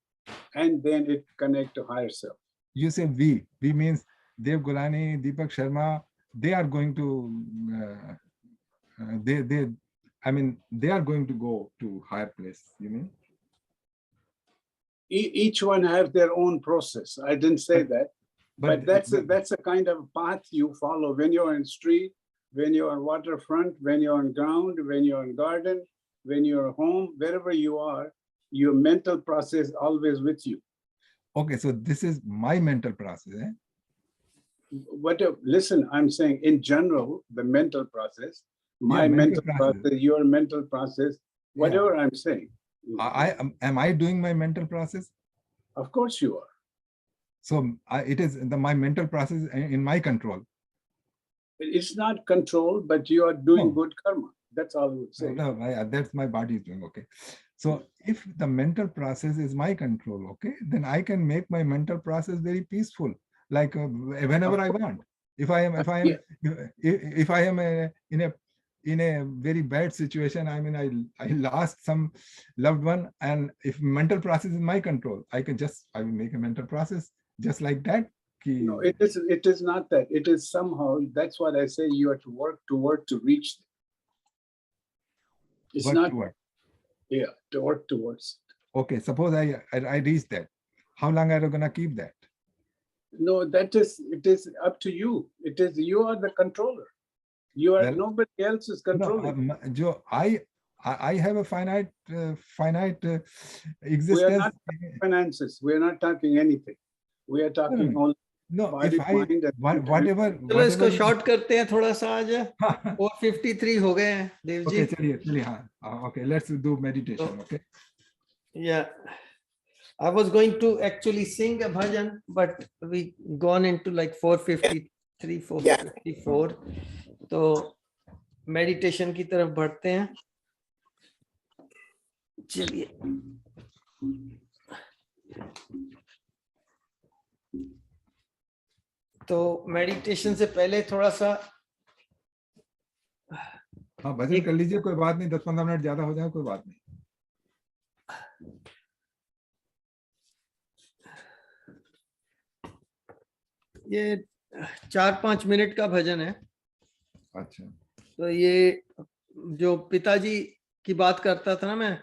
and then it connect to higher self. You say we means Dev Golani, Deepak Sharma, they are going to, they are going to go to higher place, you mean? Each one have their own process. I didn't say that, but that's a kind of path you follow when you're in street, when you're on waterfront, when you're on ground, when you're in garden, when you're home, wherever you are, your mental process always with you. Okay, so this is my mental process. Listen, I'm saying in general, the mental process, my mental process, your mental process, whatever I'm saying. Am I doing my mental process? Of course you are. So it is my mental process in my control. It's not control, but you are doing good karma. That's all I would say. No, that's my body is doing. Okay. So if the mental process is my control, okay, then I can make my mental process very peaceful, like whenever I want. If I am in a very bad situation, I mean, I lost some loved one, and if mental process is my control, I will make a mental process just like that. No, it is not that. It is somehow, that's what I say, you have to work toward to reach. It's not toward. Yeah, to work towards. Okay, suppose I reach that. How long are you gonna keep that? No, it is up to you. It is, you are the controller. You are, nobody else is controlling. No, I have a finite existence. We are not talking finances. We are not talking anything. We are talking only body, mind, and whatever. चलो इसको short करते हैं थोड़ा सा आज। 4:53 हो गए हैं देव जी। Okay, चलिए हाँ। Okay, let's do meditation. Okay. Yeah. I was going to actually sing a bhajan, but we gone into like 4:53, 4:54. तो मेडिटेशन की तरफ बढ़ते हैं। चलिए। तो मेडिटेशन से पहले थोड़ा सा भजन कर लीजिए, कोई बात नहीं, 10-15 मिनट ज्यादा हो जाए कोई बात नहीं। ये 4-5 मिनट का भजन है। अच्छा, तो ये जो पिताजी की बात करता था ना मैं,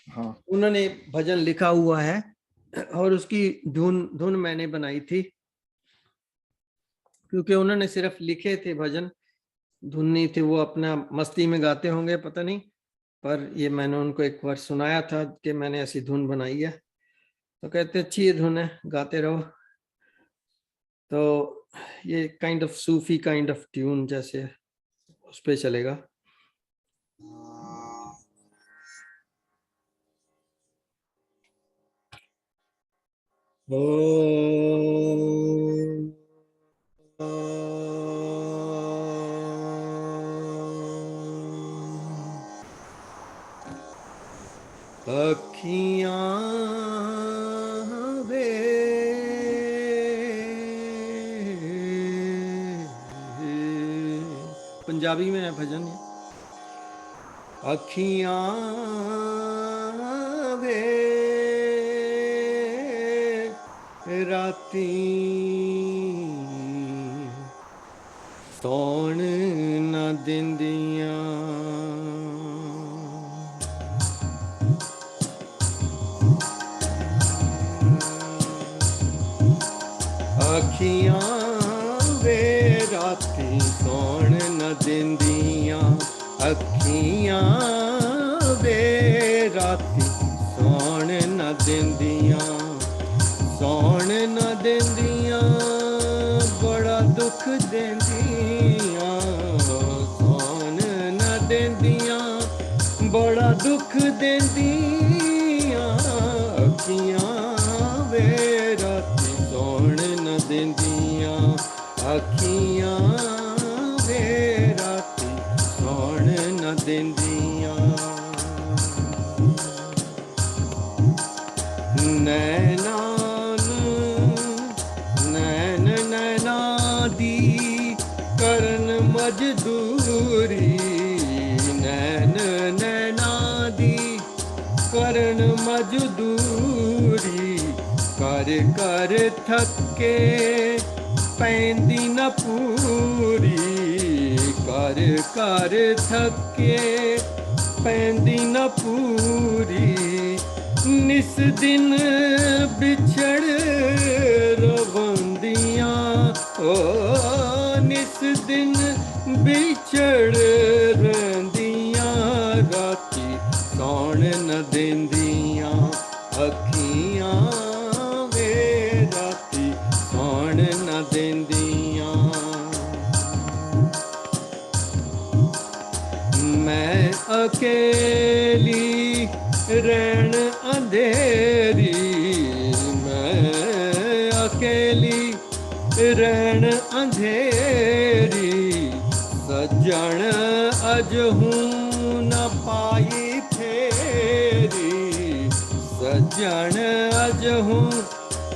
हाँ, उन्होंने भजन लिखा हुआ है और उसकी धुन मैंने बनाई थी, क्योंकि उन्होंने सिर्फ लिखे थे भजन, धुन नहीं थे। वो अपना मस्ती में गाते होंगे पता नहीं, पर ये मैंने उनको एक बार सुनाया था कि मैंने ऐसी धुन बनाई है। तो कहते अच्छी ये धुन है, गाते रहो। तो ये kind of Sufi kind of tune जैसे उस पे चलेगा। अखियां वे पंजाबी में है भजन ये। अखियां वे राती सौण न दिंदियां, अखियां वे राती सौण न दिंदियां, अखियां वे राती सौण न दिंदियां, सौण न दिंदियां बड़ा दुख देंदियां, सौण न दिंदियां बड़ा दुख देंदियां, अखियां वे राती सौण न दिंदियां, अखियां वे राती सौण न दिंदियां। नैना नैन नैना दी करन मजदूरी, नैन नैना दी करन मजदूरी, कर कर थके पैंदी न पूरी, कर कर थके पैंदी न पूरी, निस दिन बिछड़ रवंदियां, ओ निस दिन बिछड़ रंदियां, राती सौण न दिंदियां, अखियां वे राती सौण न दिंदियां। मैं अकेली रैन अंधेरी, मैं अकेली रैन अंधेरी, सज्जन अजहूं न पाई फेरी, सज्जन अजहूं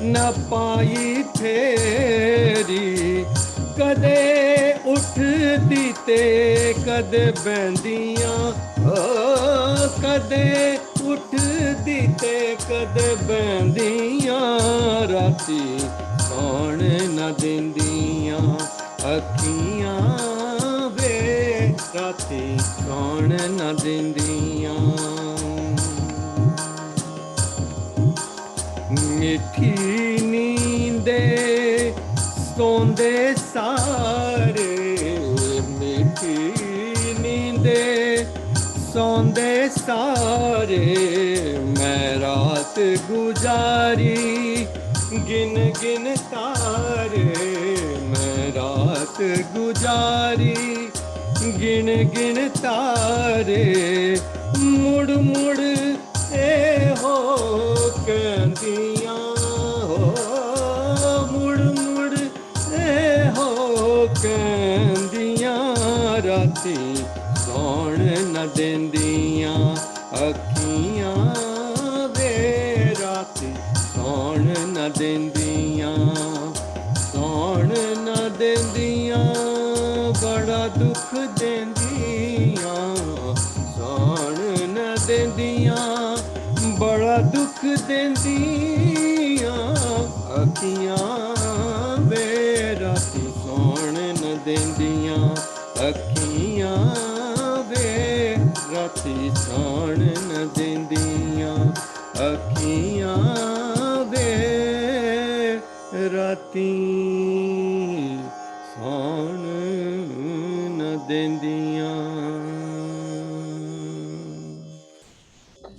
न पाई फेरी, कदे उठदी ते कदे बहंदियां, कदे उठदी ते कदे बहंदियां, राती सौण न दिंदियां, अखियां वे राती सौण न दिंदियां। मिठी नींदे सोंदे सारे, मिठी नींदे सोंदे सारे, मैं रात गुजारी गिन गिन तारे, मैं रात गुजारी गिन गिन तारे, मुड़ मुड़ ए हो कहंदियां, हो मुड़ मुड़ ए हो कहंदियां, राती सौण न दिंदियां, अखियां वे राती सौण न दिंदियां, सौण न दिंदियां बड़ा दुख देंदियां, सौण न दिंदियां बड़ा दुख देंदियां, अखियां वे राती साण न देंदियां अखियां वे राती साण न देंदियां।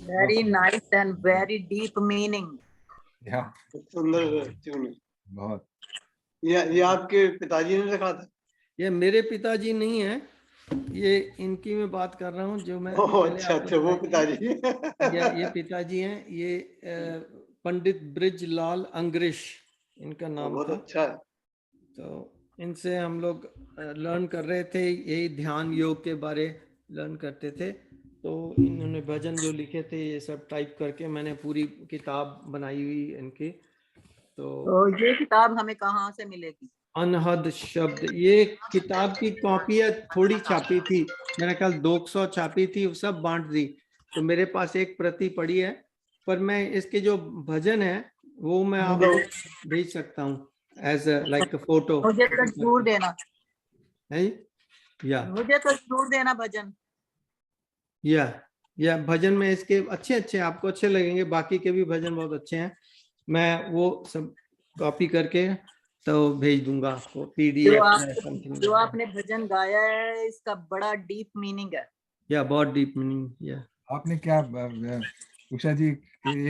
Very nice and very deep meaning. या सुंदर ट्यून है। बहुत। ये आपके पिताजी ने लिखा था? ये मेरे पिताजी नहीं है, ये इनकी मैं बात कर रहा हूँ जो मैं ओह पहले अच्छा आपको अच्छा, वो बताई थी। पिताजी। ये पिताजी हैं, ये पंडित ब्रिजलाल अंग्रेश इनका नाम बहुत था। अच्छा है। तो इनसे हम लोग लर्न कर रहे थे, यही ध्यान योग के बारे लर्न करते थे। तो इन्होंने भजन जो लिखे थे ये सब टाइप करके मैंने पूरी किताब बनाई हुई इनकी। तो ये किताब हमें कहाँ से मिलेगी? अनहद शब्द, ये किताब की कॉपियां थोड़ी छापी थी, मेरा ख्याल 200 छापी थी, वो सब बांट दी। तो मेरे पास एक प्रति पड़ी है, पर मैं इसके जो भजन है वो मैं आपको भेज सकता हूँ एज लाइक फोटो। मुझे तो जरूर देना, है या मुझे तो जरूर देना भजन। या भजन में इसके अच्छे अच्छे आपको अच्छे लगेंगे, बाकी के भी भजन बहुत अच्छे हैं। मैं वो सब कॉपी करके तो भेज दूंगा आपको PDF में समथिंग। जो आपने भजन गाया है इसका बड़ा डीप मीनिंग है। या बहुत डीप मीनिंग। या आपने क्या उषा जी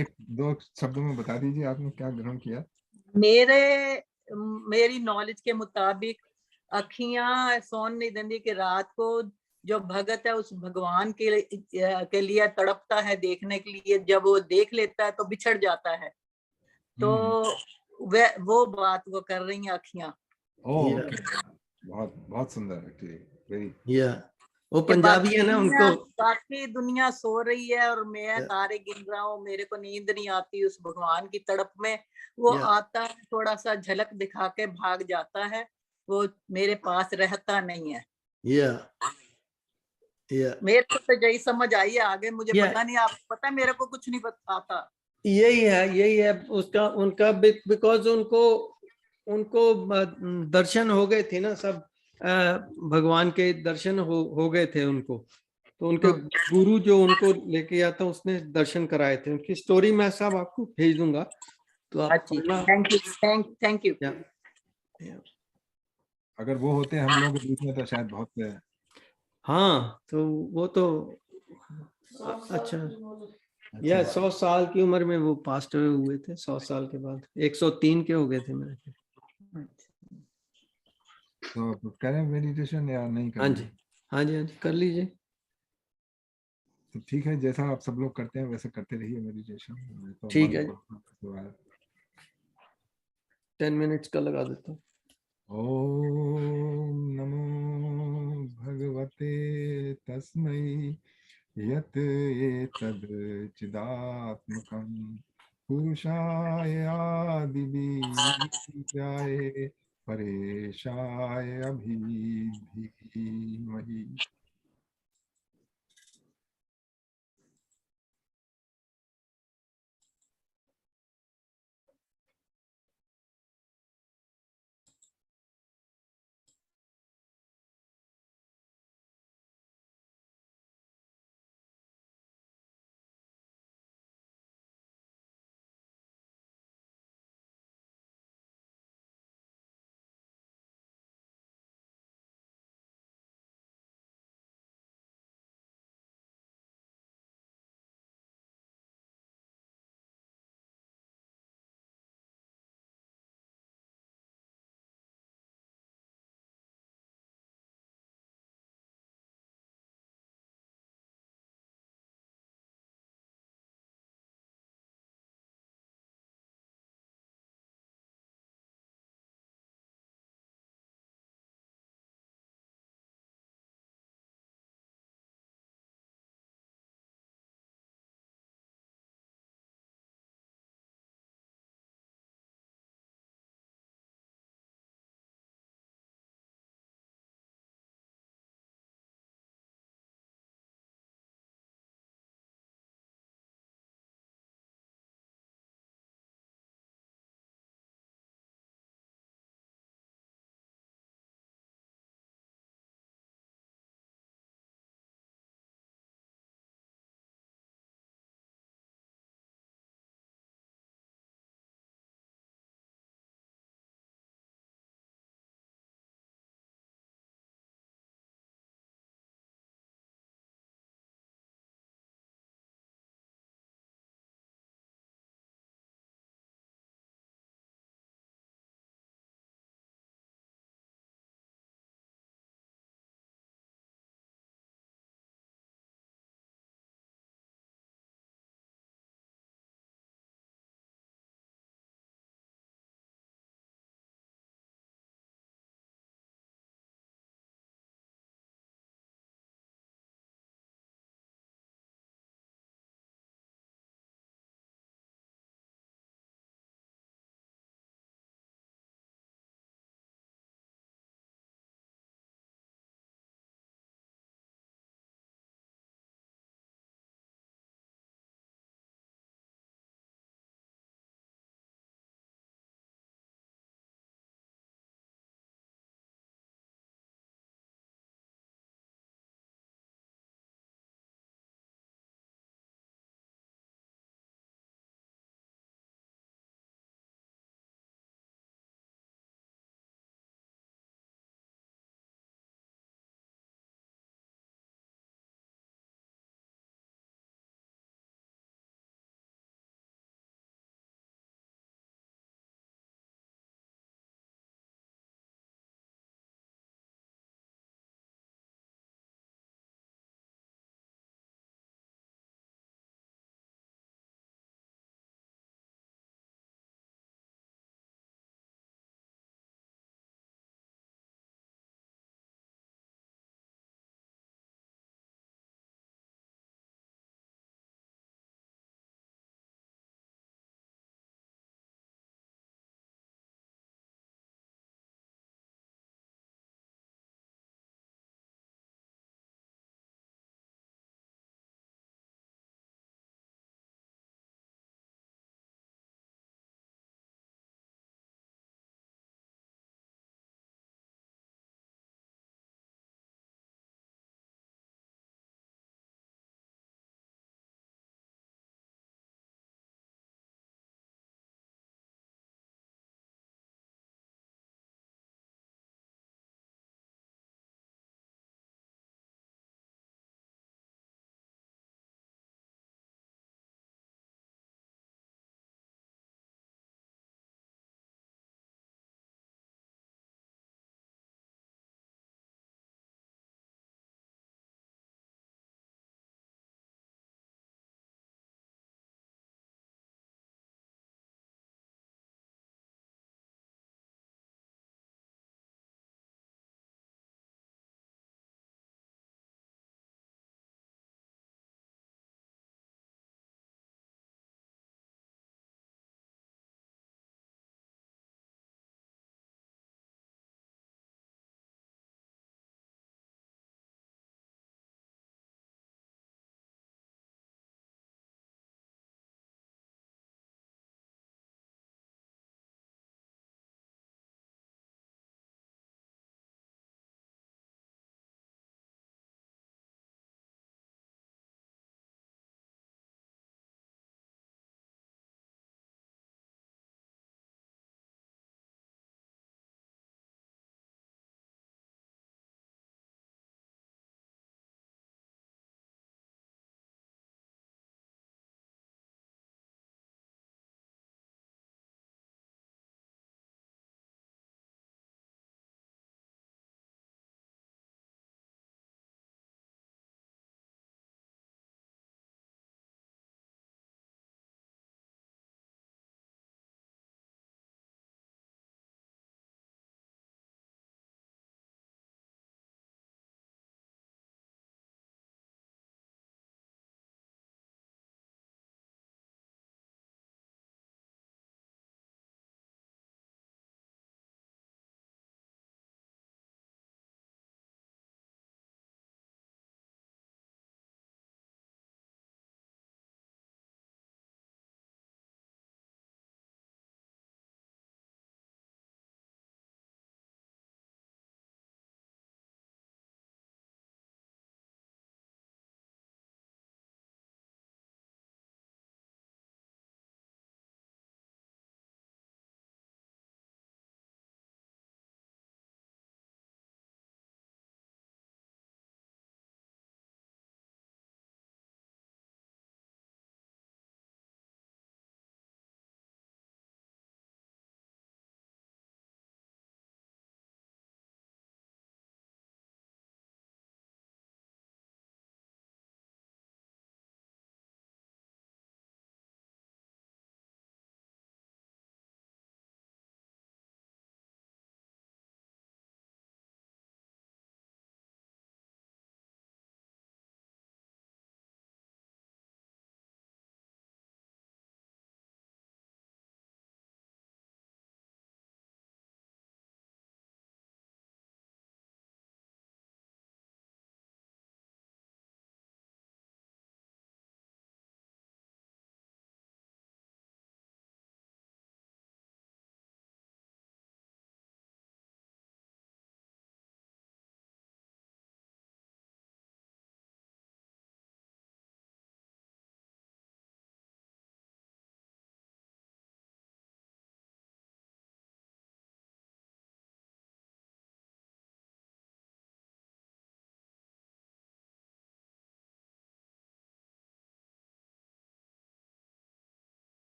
एक दो शब्दों में बता दीजिए आपने क्या ग्रहण किया? मेरी नॉलेज के मुताबिक अखियां सोन नहीं देंदी कि रात को जो भगत है उस भगवान के लिए तड़पता है देखने के लिए, जब वो देख लेता है तो बिछड़ जाता है। तो वो बात वो कर रही हैं अखियां। ओह ओके, बहुत बहुत सुंदर एक्चुअली, वेरी। या वो पंजाबी है ना, उनको बाकी दुनिया सो रही है और मैं तारे गिन रहा हूँ, मेरे को नींद नहीं आती उस भगवान की तड़प में। वो आता है थोड़ा सा झलक दिखा के भाग जाता है, वो मेरे पास रहता नहीं है। मेरे को तो यही समझ आई है, आगे मुझे पता नहीं, आपको पता है मेरे को कुछ नहीं आता। यही है उसका उनका, बिकॉज उनको दर्शन हो गए थे ना सब, भगवान के दर्शन हो गए थे उनको। तो उनके गुरु जो उनको लेके गया था उसने दर्शन कराए थे, उनकी स्टोरी मैं सब आपको भेज दूंगा तो आप पढ़ना। Thank you. अगर वो होते हम लोग के बीच में तो शायद बहुत। हाँ तो वो तो अच्छा, या 100 साल की उम्र में वो पास्ट हुए थे, 100 साल के बाद 103 के हो गए थे मेरे। तो करें मेडिटेशन या नहीं हाँ करें? जी हाँ जी हाँ जी, कर लीजिए। तो ठीक है, जैसा आप सब लोग करते हैं वैसे करते रहिए मेडिटेशन। तो ठीक है, मन 10 मिनट्स का लगा देता हूँ। ओम नमो भगवते तस्मै यत् एतद् चिदात्मकं पुरुषाय आदिबीजाय परेशाय अभिधीमहि।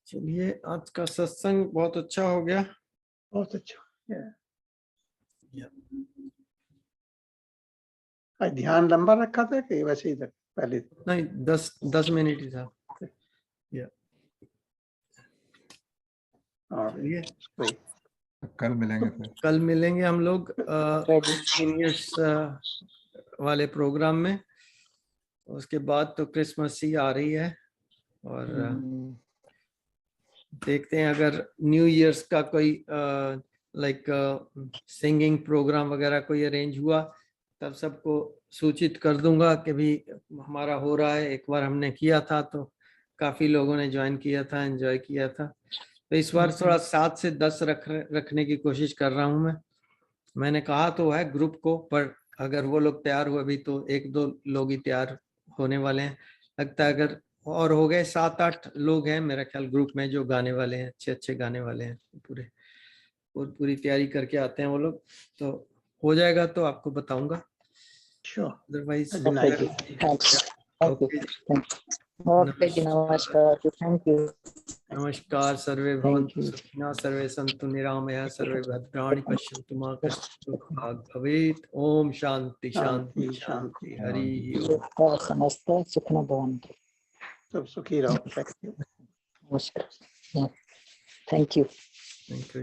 चलिए, आज का सत्संग बहुत अच्छा हो गया। बहुत अच्छा। Yeah. ध्यान लंबा रखा था कि वैसे ही पहले? नहीं, 10 मिनट ही था। चलिए, कल मिलेंगे फिर। कल मिलेंगे हम लोग सीनियर्स वाले प्रोग्राम में। उसके बाद तो क्रिसमस ही आ रही है, और देखते हैं अगर न्यू ईयर्स का कोई लाइक सिंगिंग प्रोग्राम वगैरह कोई अरेंज हुआ तब सबको सूचित कर दूंगा कि भी हमारा हो रहा है। एक बार हमने किया था तो काफी लोगों ने ज्वाइन किया था, एंजॉय किया था। तो इस बार थोड़ा 7 से 10 रखने की कोशिश कर रहा हूं मैंने कहा तो है ग्रुप को, पर अगर वो लोग तैयार हुए भी तो 1-2 लोग ही तैयार होने वाले हैं लगता है। अगर और हो गए 7-8 लोग हैं मेरा ख्याल ग्रुप में जो गाने वाले हैं, अच्छे गाने वाले हैं, पूरी तैयारी करके आते हैं वो लोग। तो हो जाएगा तो आपको बताऊंगा। अदरवाइज नमस्कार। सर्वे भवन्तु सुखिनः, सर्वे सन्तु निरामयाः, सर्वे भद्राणि पश्यन्तु मा कश्चित् दुःखभाग् भवेत्। ओम शांति शांति शांति। हरि ओम। समस्त सुखिनः भवन्तु। सब सुखी रहो। नमस्कार। Thank you. Thank you.